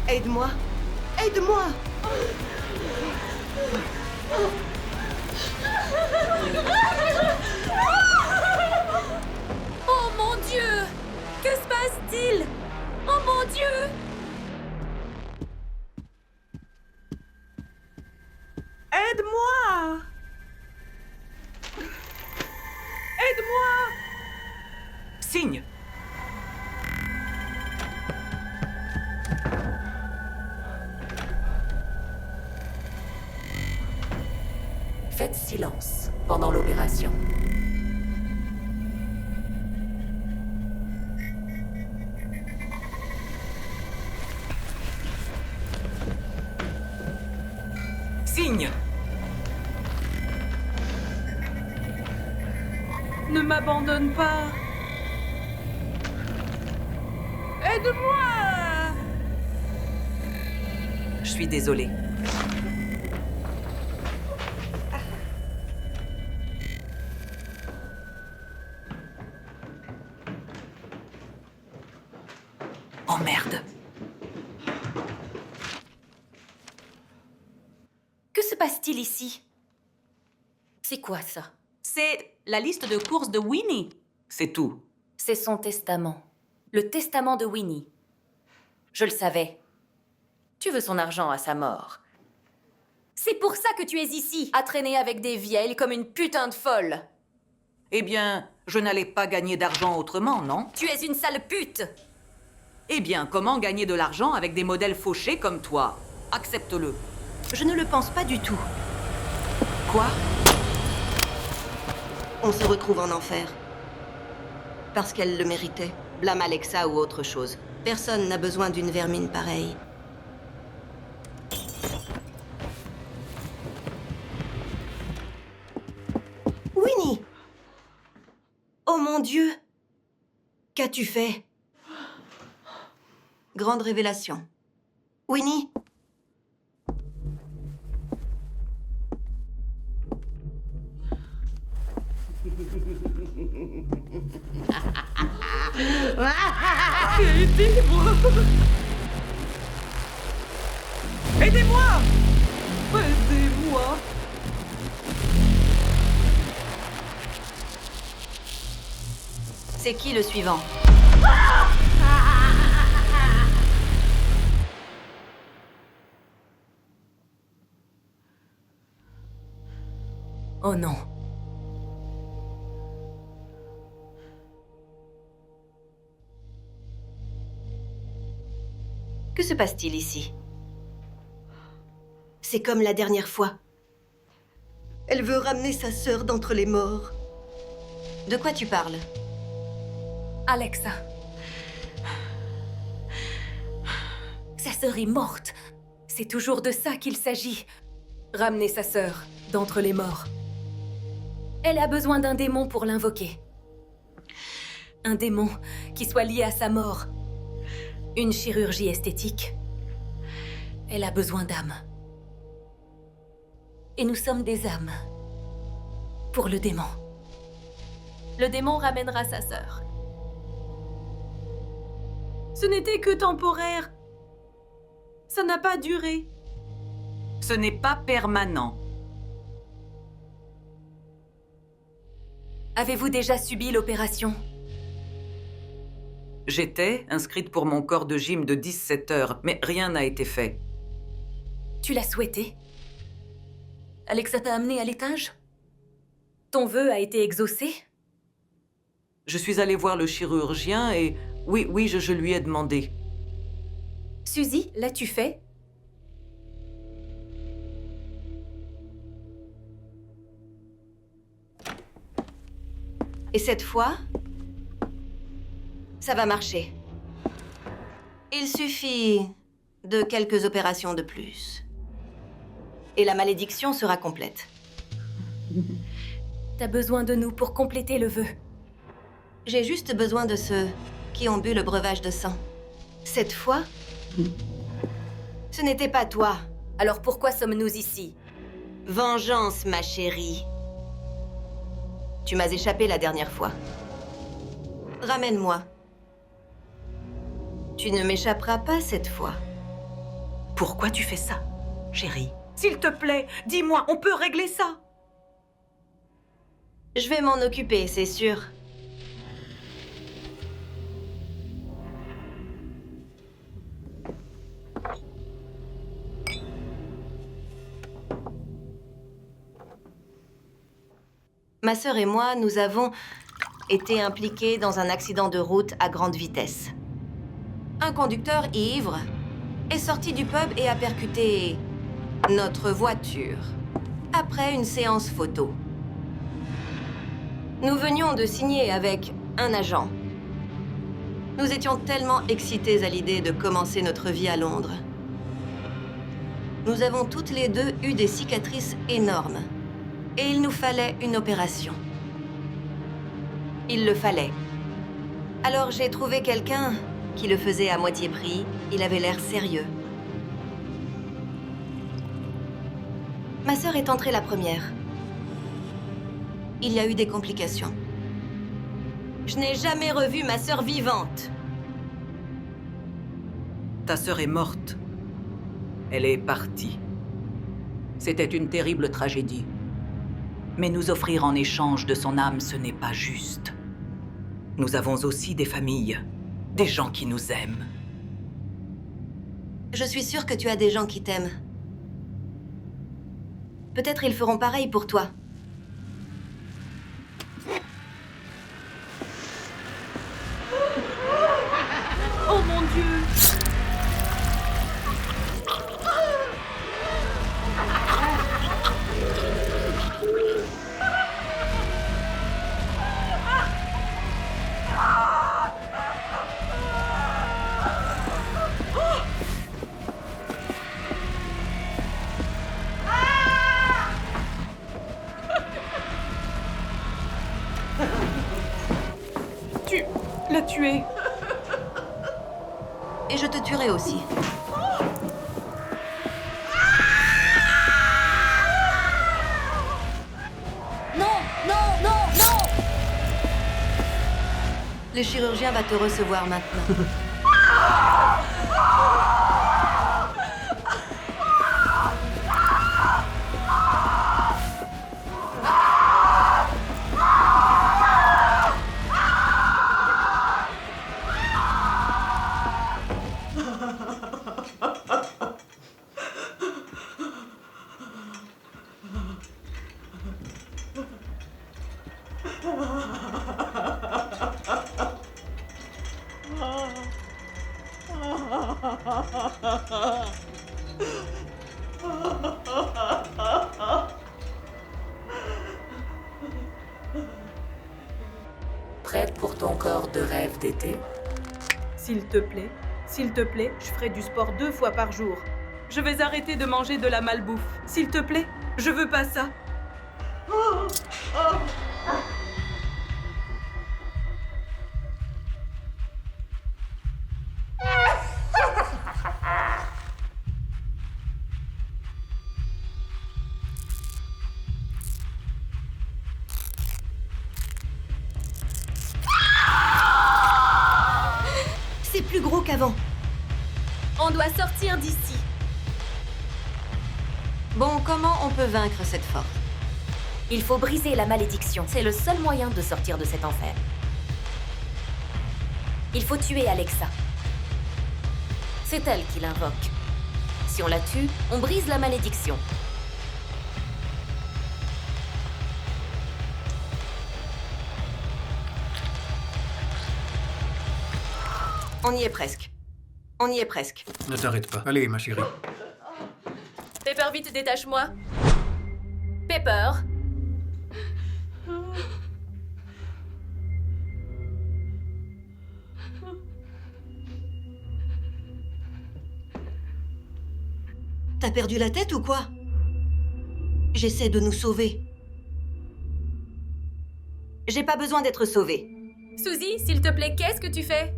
Aide-moi. Aide-moi. Oh mon Dieu! Que se passe-t-il? Oh mon Dieu! Aide-moi! Aide-moi! Signe! Faites silence pendant l'opération. Signe! Ne m'abandonne pas! Aide-moi! Je suis désolée. Oh merde! Que se passe-t-il ici? C'est quoi ça? C'est la liste de courses de Winnie. C'est tout. C'est son testament. Le testament de Winnie. Je le savais. Tu veux son argent à sa mort. C'est pour ça que tu es ici, à traîner avec des vieilles comme une putain de folle. Eh bien, je n'allais pas gagner d'argent autrement, non? Tu es une sale pute. Eh bien, comment gagner de l'argent avec des modèles fauchés comme toi? Accepte-le. Je ne le pense pas du tout. Quoi? On se retrouve en enfer. Parce qu'elle le méritait. Blâme Alexa ou autre chose. Personne n'a besoin d'une vermine pareille. Winnie! Oh mon Dieu! Qu'as-tu fait? Grande révélation. Winnie? Aidez-moi! Aidez-moi! C'est qui le suivant? Oh non. Que se passe-t-il ici? C'est comme la dernière fois. Elle veut ramener sa sœur d'entre les morts. De quoi tu parles? Alexa. Sa sœur est morte. C'est toujours de ça qu'il s'agit. Ramener sa sœur d'entre les morts. Elle a besoin d'un démon pour l'invoquer. Un démon qui soit lié à sa mort. Une chirurgie esthétique. Elle a besoin d'âmes. Et nous sommes des âmes. Pour le démon. Le démon ramènera sa sœur. Ce n'était que temporaire. Ça n'a pas duré. Ce n'est pas permanent. Avez-vous déjà subi l'opération? J'étais inscrite pour mon corps de gym de 17 heures, mais rien n'a été fait. Tu l'as souhaité? Alexa t'a amené à l'étage? Ton vœu a été exaucé? Je suis allée voir le chirurgien et... Oui, je lui ai demandé. Suzy, l'as-tu fait? Et cette fois, ça va marcher. Il suffit de quelques opérations de plus. Et la malédiction sera complète. T'as besoin de nous pour compléter le vœu. J'ai juste besoin de ceux qui ont bu le breuvage de sang. Cette fois, ce n'était pas toi. Alors pourquoi sommes-nous ici? Vengeance, ma chérie. Tu m'as échappé la dernière fois. Ramène-moi. Tu ne m'échapperas pas cette fois. Pourquoi tu fais ça, chérie? S'il te plaît, dis-moi, on peut régler ça. Je vais m'en occuper, c'est sûr. Ma sœur et moi, nous avons été impliqués dans un accident de route à grande vitesse. Un conducteur ivre est sorti du pub et a percuté notre voiture après une séance photo. Nous venions de signer avec un agent. Nous étions tellement excités à l'idée de commencer notre vie à Londres. Nous avons toutes les deux eu des cicatrices énormes. Et il nous fallait une opération. Il le fallait. Alors j'ai trouvé quelqu'un qui le faisait à moitié prix. Il avait l'air sérieux. Ma sœur est entrée la première. Il y a eu des complications. Je n'ai jamais revu ma sœur vivante. Ta sœur est morte. Elle est partie. C'était une terrible tragédie. Mais nous offrir en échange de son âme, ce n'est pas juste. Nous avons aussi des familles, des gens qui nous aiment. Je suis sûre que tu as des gens qui t'aiment. Peut-être ils feront pareil pour toi. Oh mon Dieu! tuer. Et je te tuerai aussi. Non, non, non, non! Le chirurgien va te recevoir maintenant. Prête pour ton corps de rêve d'été? S'il te plaît, je ferai du sport 2 fois par jour. Je vais arrêter de manger de la malbouffe. S'il te plaît, je veux pas ça. C'est plus gros qu'avant. On doit sortir d'ici. Bon, comment on peut vaincre cette force? Il faut briser la malédiction. C'est le seul moyen de sortir de cet enfer. Il faut tuer Alexa. C'est elle qui l'invoque. Si on la tue, on brise la malédiction. On y est presque. On y est presque. Ne t'arrête pas. Allez, ma chérie. Pepper, vite, détache-moi. Pepper. T'as perdu la tête ou quoi? J'essaie de nous sauver. J'ai pas besoin d'être sauvée. Suzy, s'il te plaît, qu'est-ce que tu fais?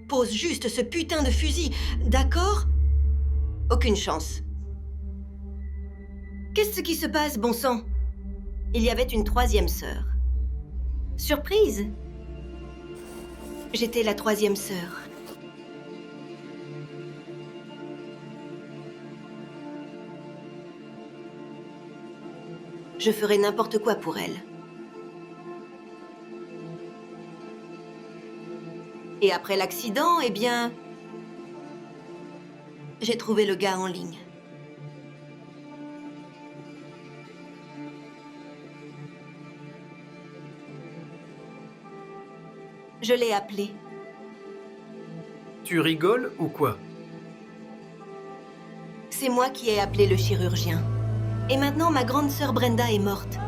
Pose juste ce putain de fusil, d'accord? Aucune chance. Qu'est-ce qui se passe, bon sang? Il y avait une troisième sœur. Surprise? J'étais la troisième sœur. Je ferai n'importe quoi pour elle. Et après l'accident, eh bien... j'ai trouvé le gars en ligne. Je l'ai appelé. Tu rigoles ou quoi? C'est moi qui ai appelé le chirurgien. Et maintenant, ma grande sœur Brenda est morte.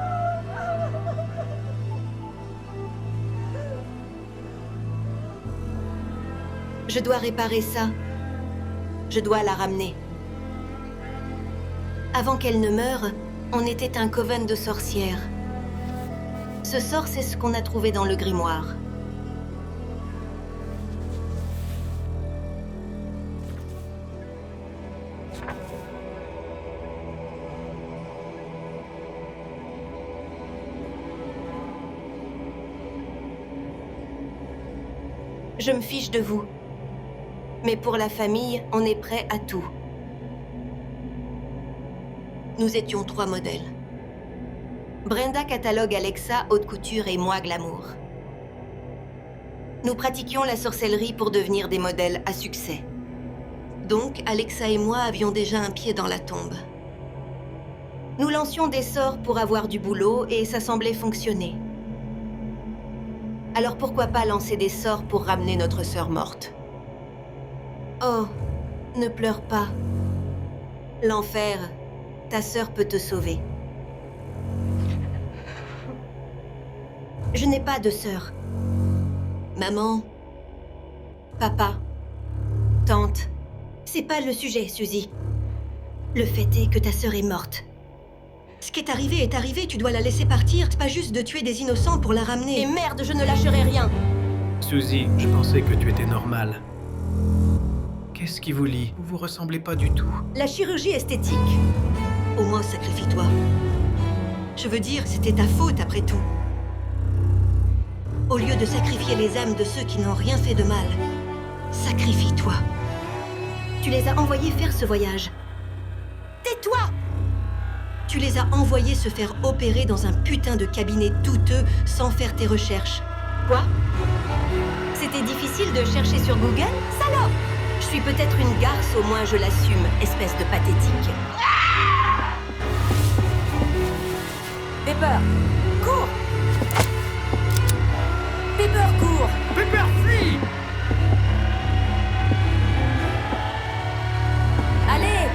Je dois réparer ça. Je dois la ramener. Avant qu'elle ne meure, on était un coven de sorcières. Ce sort, c'est ce qu'on a trouvé dans le grimoire. Je me fiche de vous. Mais pour la famille, on est prêt à tout. Nous étions 3 modèles. Brenda catalogue Alexa haute couture et moi glamour. Nous pratiquions la sorcellerie pour devenir des modèles à succès. Donc, Alexa et moi avions déjà un pied dans la tombe. Nous lancions des sorts pour avoir du boulot et ça semblait fonctionner. Alors pourquoi pas lancer des sorts pour ramener notre sœur morte? Oh, ne pleure pas. L'enfer, ta sœur peut te sauver. Je n'ai pas de sœur. Maman, papa, tante, c'est pas le sujet, Suzy. Le fait est que ta sœur est morte. Ce qui est arrivé, tu dois la laisser partir. C'est pas juste de tuer des innocents pour la ramener. Et merde, je ne lâcherai rien. Suzy, je pensais que tu étais normale. Qu'est-ce qui vous lie? Vous vous ressemblez pas du tout. La chirurgie esthétique. Au moins, sacrifie-toi. Je veux dire, c'était ta faute après tout. Au lieu de sacrifier les âmes de ceux qui n'ont rien fait de mal, sacrifie-toi. Tu les as envoyés faire ce voyage. Tais-toi! Tu les as envoyés se faire opérer dans un putain de cabinet douteux sans faire tes recherches. Quoi? C'était difficile de chercher sur Google? Salope! Je suis peut-être une garce, au moins je l'assume, espèce de pathétique. Pepper, cours! Pepper, cours! Pepper, fuis! Allez!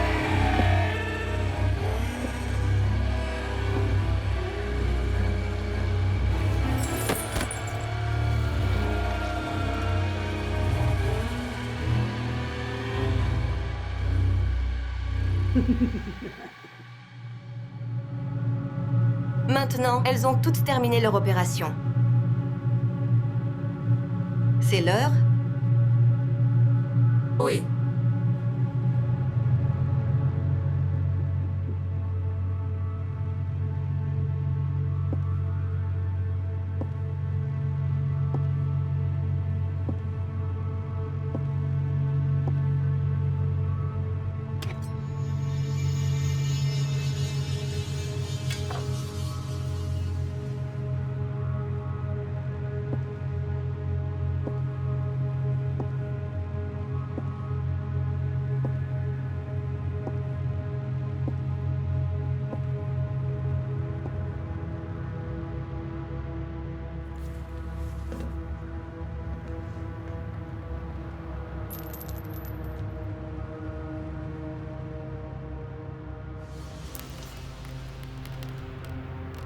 Maintenant, elles ont toutes terminé leur opération. C'est l'heure? Oui.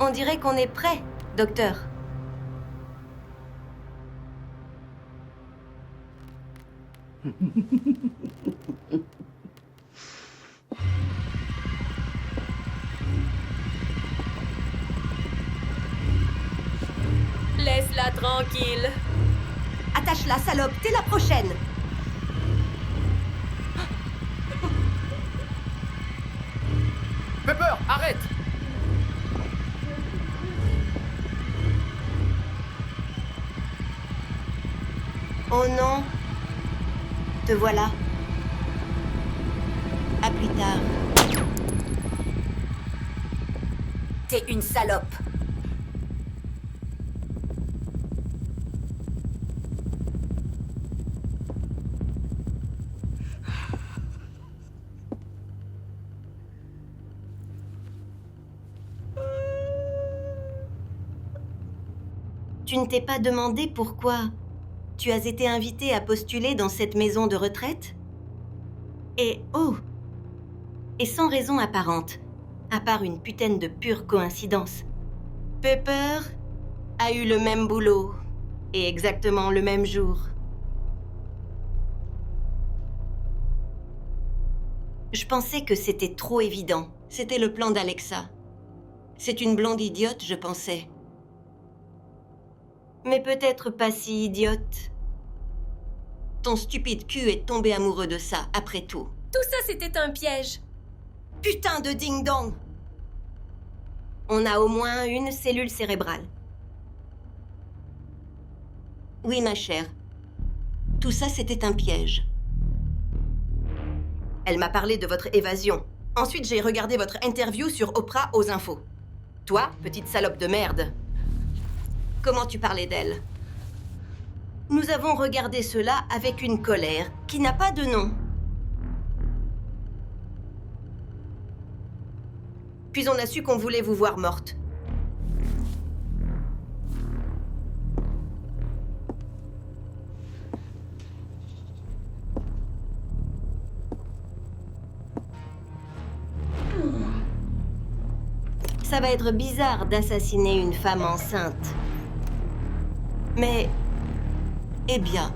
On dirait qu'on est prêt, docteur. Laisse-la tranquille. Attache-la, salope, t'es la prochaine. Pepper, arrête! Oh non. Te voilà. À plus tard. T'es une salope. Tu ne t'es pas demandé pourquoi tu as été invité à postuler dans cette maison de retraite? Et sans raison apparente, à part une putain de pure coïncidence. Pepper a eu le même boulot, et exactement le même jour. Je pensais que c'était trop évident. C'était le plan d'Alexa. C'est une blonde idiote, je pensais. Mais peut-être pas si idiote. Ton stupide cul est tombé amoureux de ça, après tout. Tout ça, c'était un piège. Putain de ding-dong! On a au moins une cellule cérébrale. Oui, ma chère. Tout ça, c'était un piège. Elle m'a parlé de votre évasion. Ensuite, j'ai regardé votre interview sur Oprah aux infos. Toi, petite salope de merde. Comment tu parlais d'elle? Nous avons regardé cela avec une colère qui n'a pas de nom. Puis on a su qu'on voulait vous voir morte. Ça va être bizarre d'assassiner une femme enceinte. Mais... eh bien...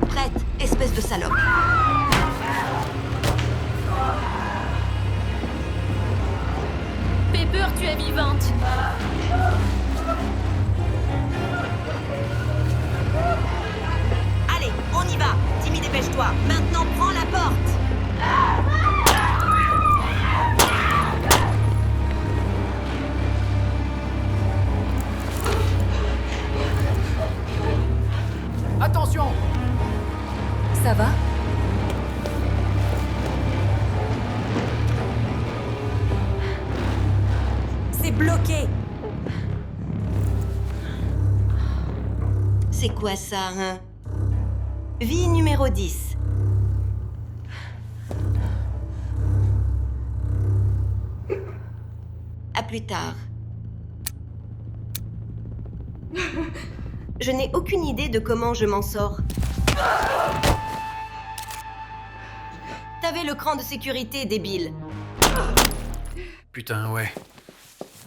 Prête, espèce de salope. pur, tu es vivante. Allez, on y va. Timmy, dépêche-toi. Maintenant, prends la porte. Attention! Ça va? C'est bloqué. C'est quoi ça, hein? Vie numéro 10. À plus tard. Je n'ai aucune idée de comment je m'en sors. T'avais le cran de sécurité, débile. Putain, ouais.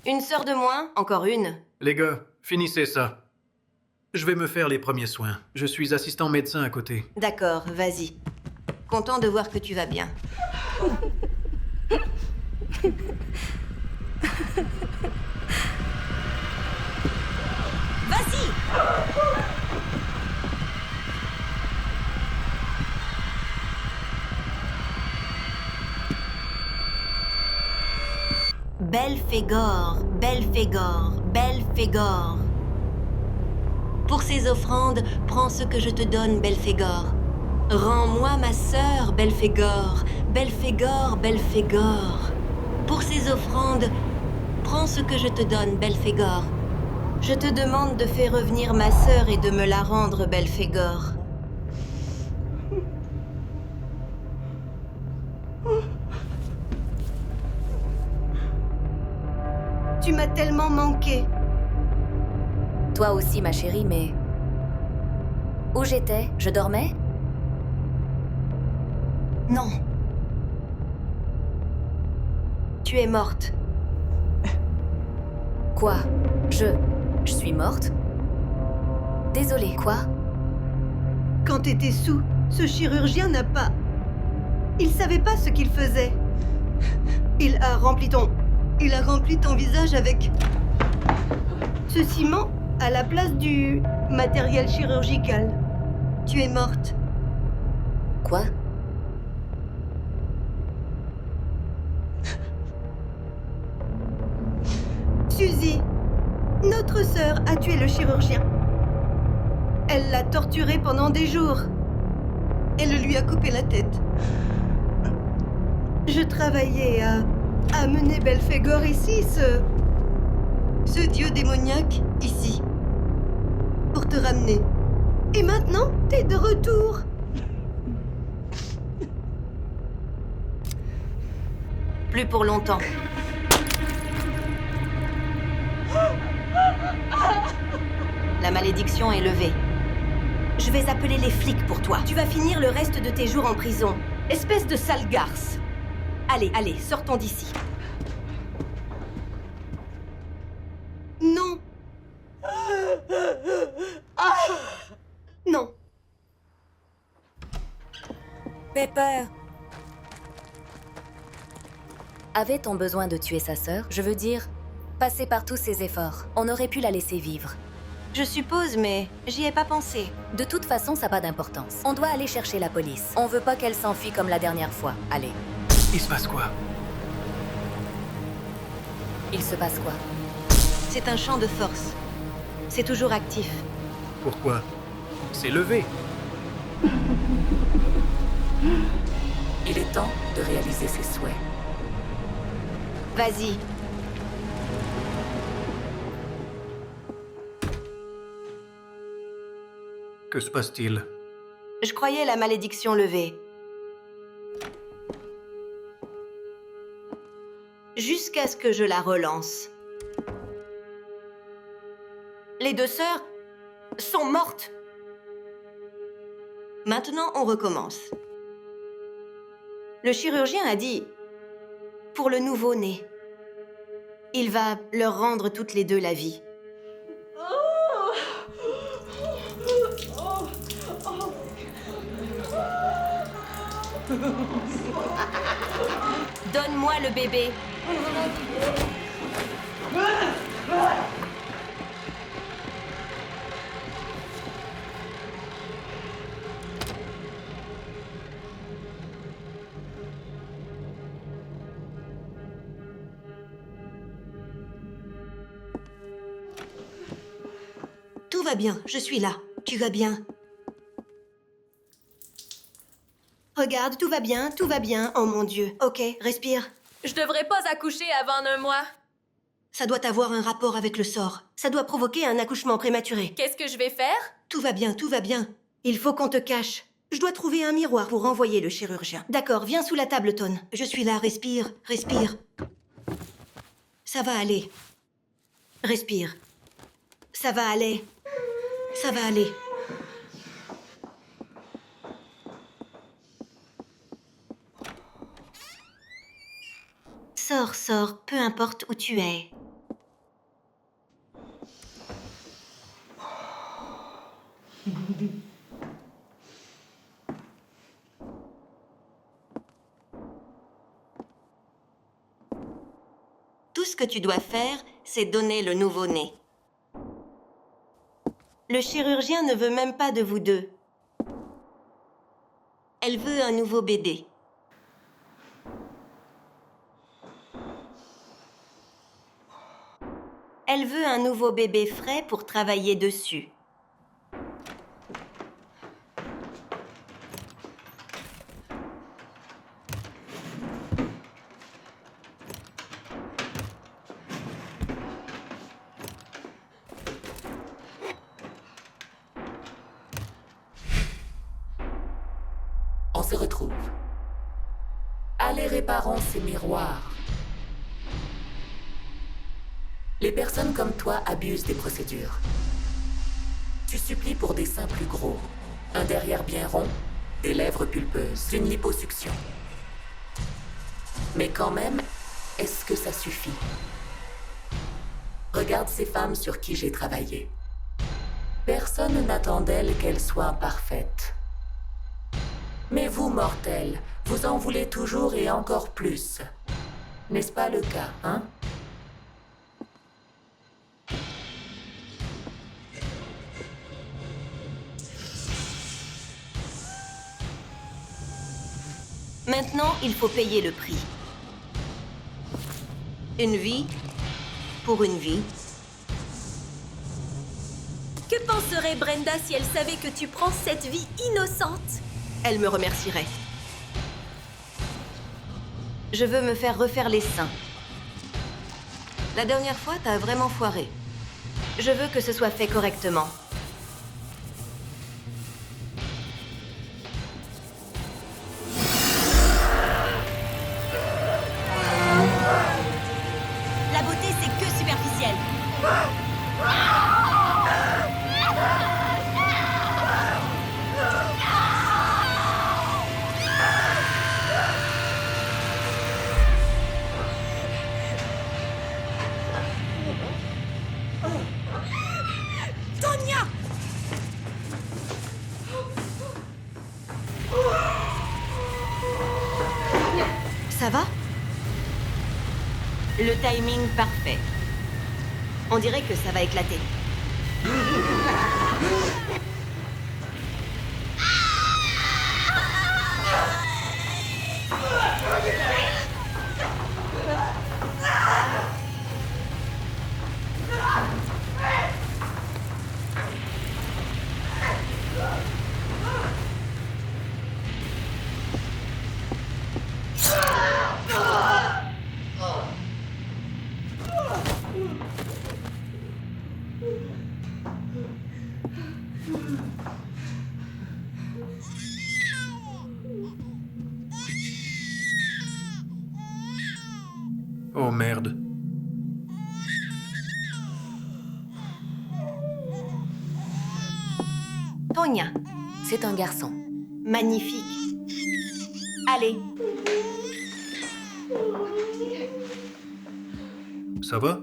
Une sœur de moins? Encore une? Les gars, finissez ça. Je vais me faire les premiers soins. Je suis assistant médecin à côté. D'accord, vas-y. Content de voir que tu vas bien. Vas-y! Belphégor, Belphégor, Belphégor. Pour ces offrandes, prends ce que je te donne, Belphégor. Rends-moi ma sœur, Belphégor, Belphégor, Belphégor. Pour ces offrandes, prends ce que je te donne, Belphégor. Je te demande de faire revenir ma sœur et de me la rendre, Belphégor. Tu m'as tellement manqué. Toi aussi, ma chérie, mais... Où j'étais? Je dormais? Non. Tu es morte. Quoi? Je suis morte? Désolée, quoi? Quand t'étais sous, ce chirurgien n'a pas... Il savait pas ce qu'il faisait. Il a rempli ton visage avec... ce ciment à la place du matériel chirurgical. Tu es morte. Quoi? Suzy, notre sœur a tué le chirurgien. Elle l'a torturé pendant des jours. Elle lui a coupé la tête. Je travaillais à amener Belphégor ici, ce dieu démoniaque, ici. Pour te ramener. Et maintenant, t'es de retour. Plus pour longtemps. La malédiction est levée. Je vais appeler les flics pour toi. Tu vas finir le reste de tes jours en prison. Espèce de sale garce. Allez, allez, sortons d'ici. Non. Non. Pepper. Avait-on besoin de tuer sa sœur? Je veux dire, passer par tous ses efforts. On aurait pu la laisser vivre. Je suppose, mais j'y ai pas pensé. De toute façon, ça n'a pas d'importance. On doit aller chercher la police. On veut pas qu'elle s'enfuit comme la dernière fois. Allez. Il se passe quoi? Il se passe quoi? C'est un champ de force. C'est toujours actif. Pourquoi? C'est levé. Il est temps de réaliser ses souhaits. Vas-y. Que se passe-t-il? Je croyais la malédiction levée. Jusqu'à ce que je la relance. Les deux sœurs sont mortes. Maintenant, on recommence. Le chirurgien a dit... Pour le nouveau-né. Il va leur rendre toutes les deux la vie. Donne-moi le bébé. Tout va bien, je suis là. Tu vas bien? Regarde, tout va bien, tout va bien. Oh mon Dieu. Ok, respire. Je devrais pas accoucher avant 1 mois. Ça doit avoir un rapport avec le sort. Ça doit provoquer un accouchement prématuré. Qu'est-ce que je vais faire? Tout va bien, tout va bien. Il faut qu'on te cache. Je dois trouver un miroir pour renvoyer le chirurgien. D'accord, viens sous la table, Ton. Je suis là, respire, respire. Ça va aller. Respire. Ça va aller. Ça va aller. Sors, sors, peu importe où tu es. Tout ce que tu dois faire, c'est donner le nouveau-né. Le chirurgien ne veut même pas de vous deux. Elle veut un nouveau bébé. Elle veut un nouveau bébé frais pour travailler dessus. On se retrouve. Allez, réparons ces miroirs. Les personnes comme toi abusent des procédures. Tu supplies pour des seins plus gros, un derrière bien rond, des lèvres pulpeuses, une liposuction. Mais quand même, est-ce que ça suffit? Regarde ces femmes sur qui j'ai travaillé. Personne n'attend d'elles qu'elles soient parfaites. Mais vous, mortels, vous en voulez toujours et encore plus. N'est-ce pas le cas, hein? Maintenant, il faut payer le prix. Une vie pour une vie. Que penserait Brenda si elle savait que tu prends cette vie innocente? Elle me remercierait. Je veux me faire refaire les seins. La dernière fois, t'as vraiment foiré. Je veux que ce soit fait correctement. La beauté, c'est que superficiel. Tonya! Ça va? Le timing parfait. On dirait que ça va éclater. Oh merde. Tonya, C'est un garçon. magnifique. Allez, Ça va?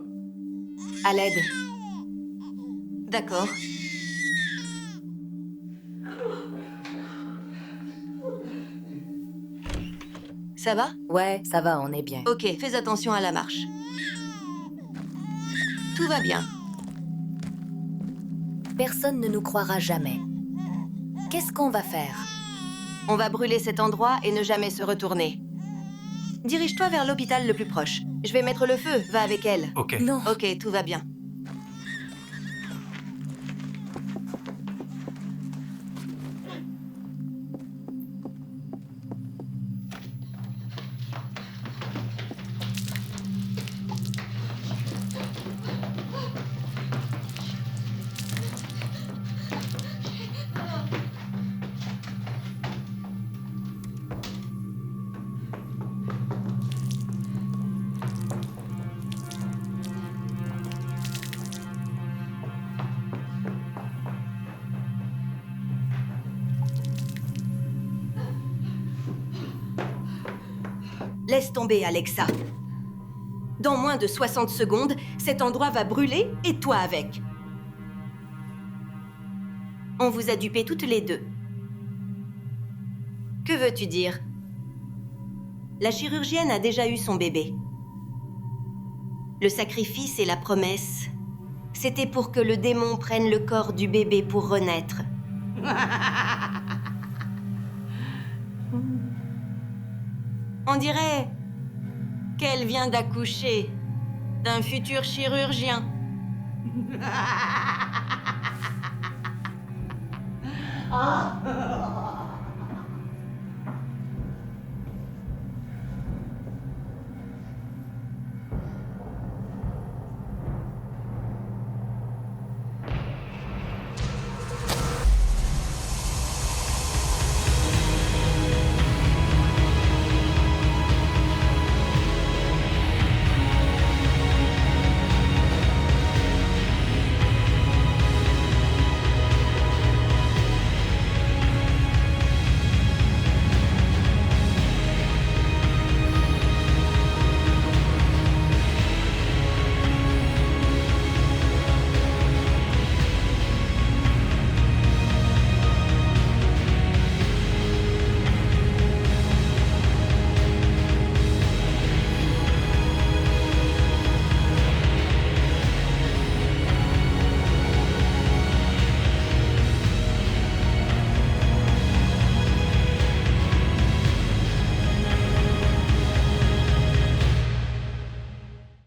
à l'aide. D'accord. Ça va? Ouais, ça va, on est bien. Ok, fais attention à la marche. Tout va bien. Personne ne nous croira jamais. Qu'est-ce qu'on va faire? On va brûler cet endroit et ne jamais se retourner. Dirige-toi vers l'hôpital le plus proche. Je vais mettre le feu, va avec elle. Ok. Non. Ok, tout va bien. Laisse tomber, Alexa. Dans moins de 60 secondes, cet endroit va brûler et toi avec. On vous a dupé toutes les deux. Que veux-tu dire? La chirurgienne a déjà eu son bébé. Le sacrifice et la promesse, c'était pour que le démon prenne le corps du bébé pour renaître. On dirait qu'elle vient d'accoucher d'un futur chirurgien.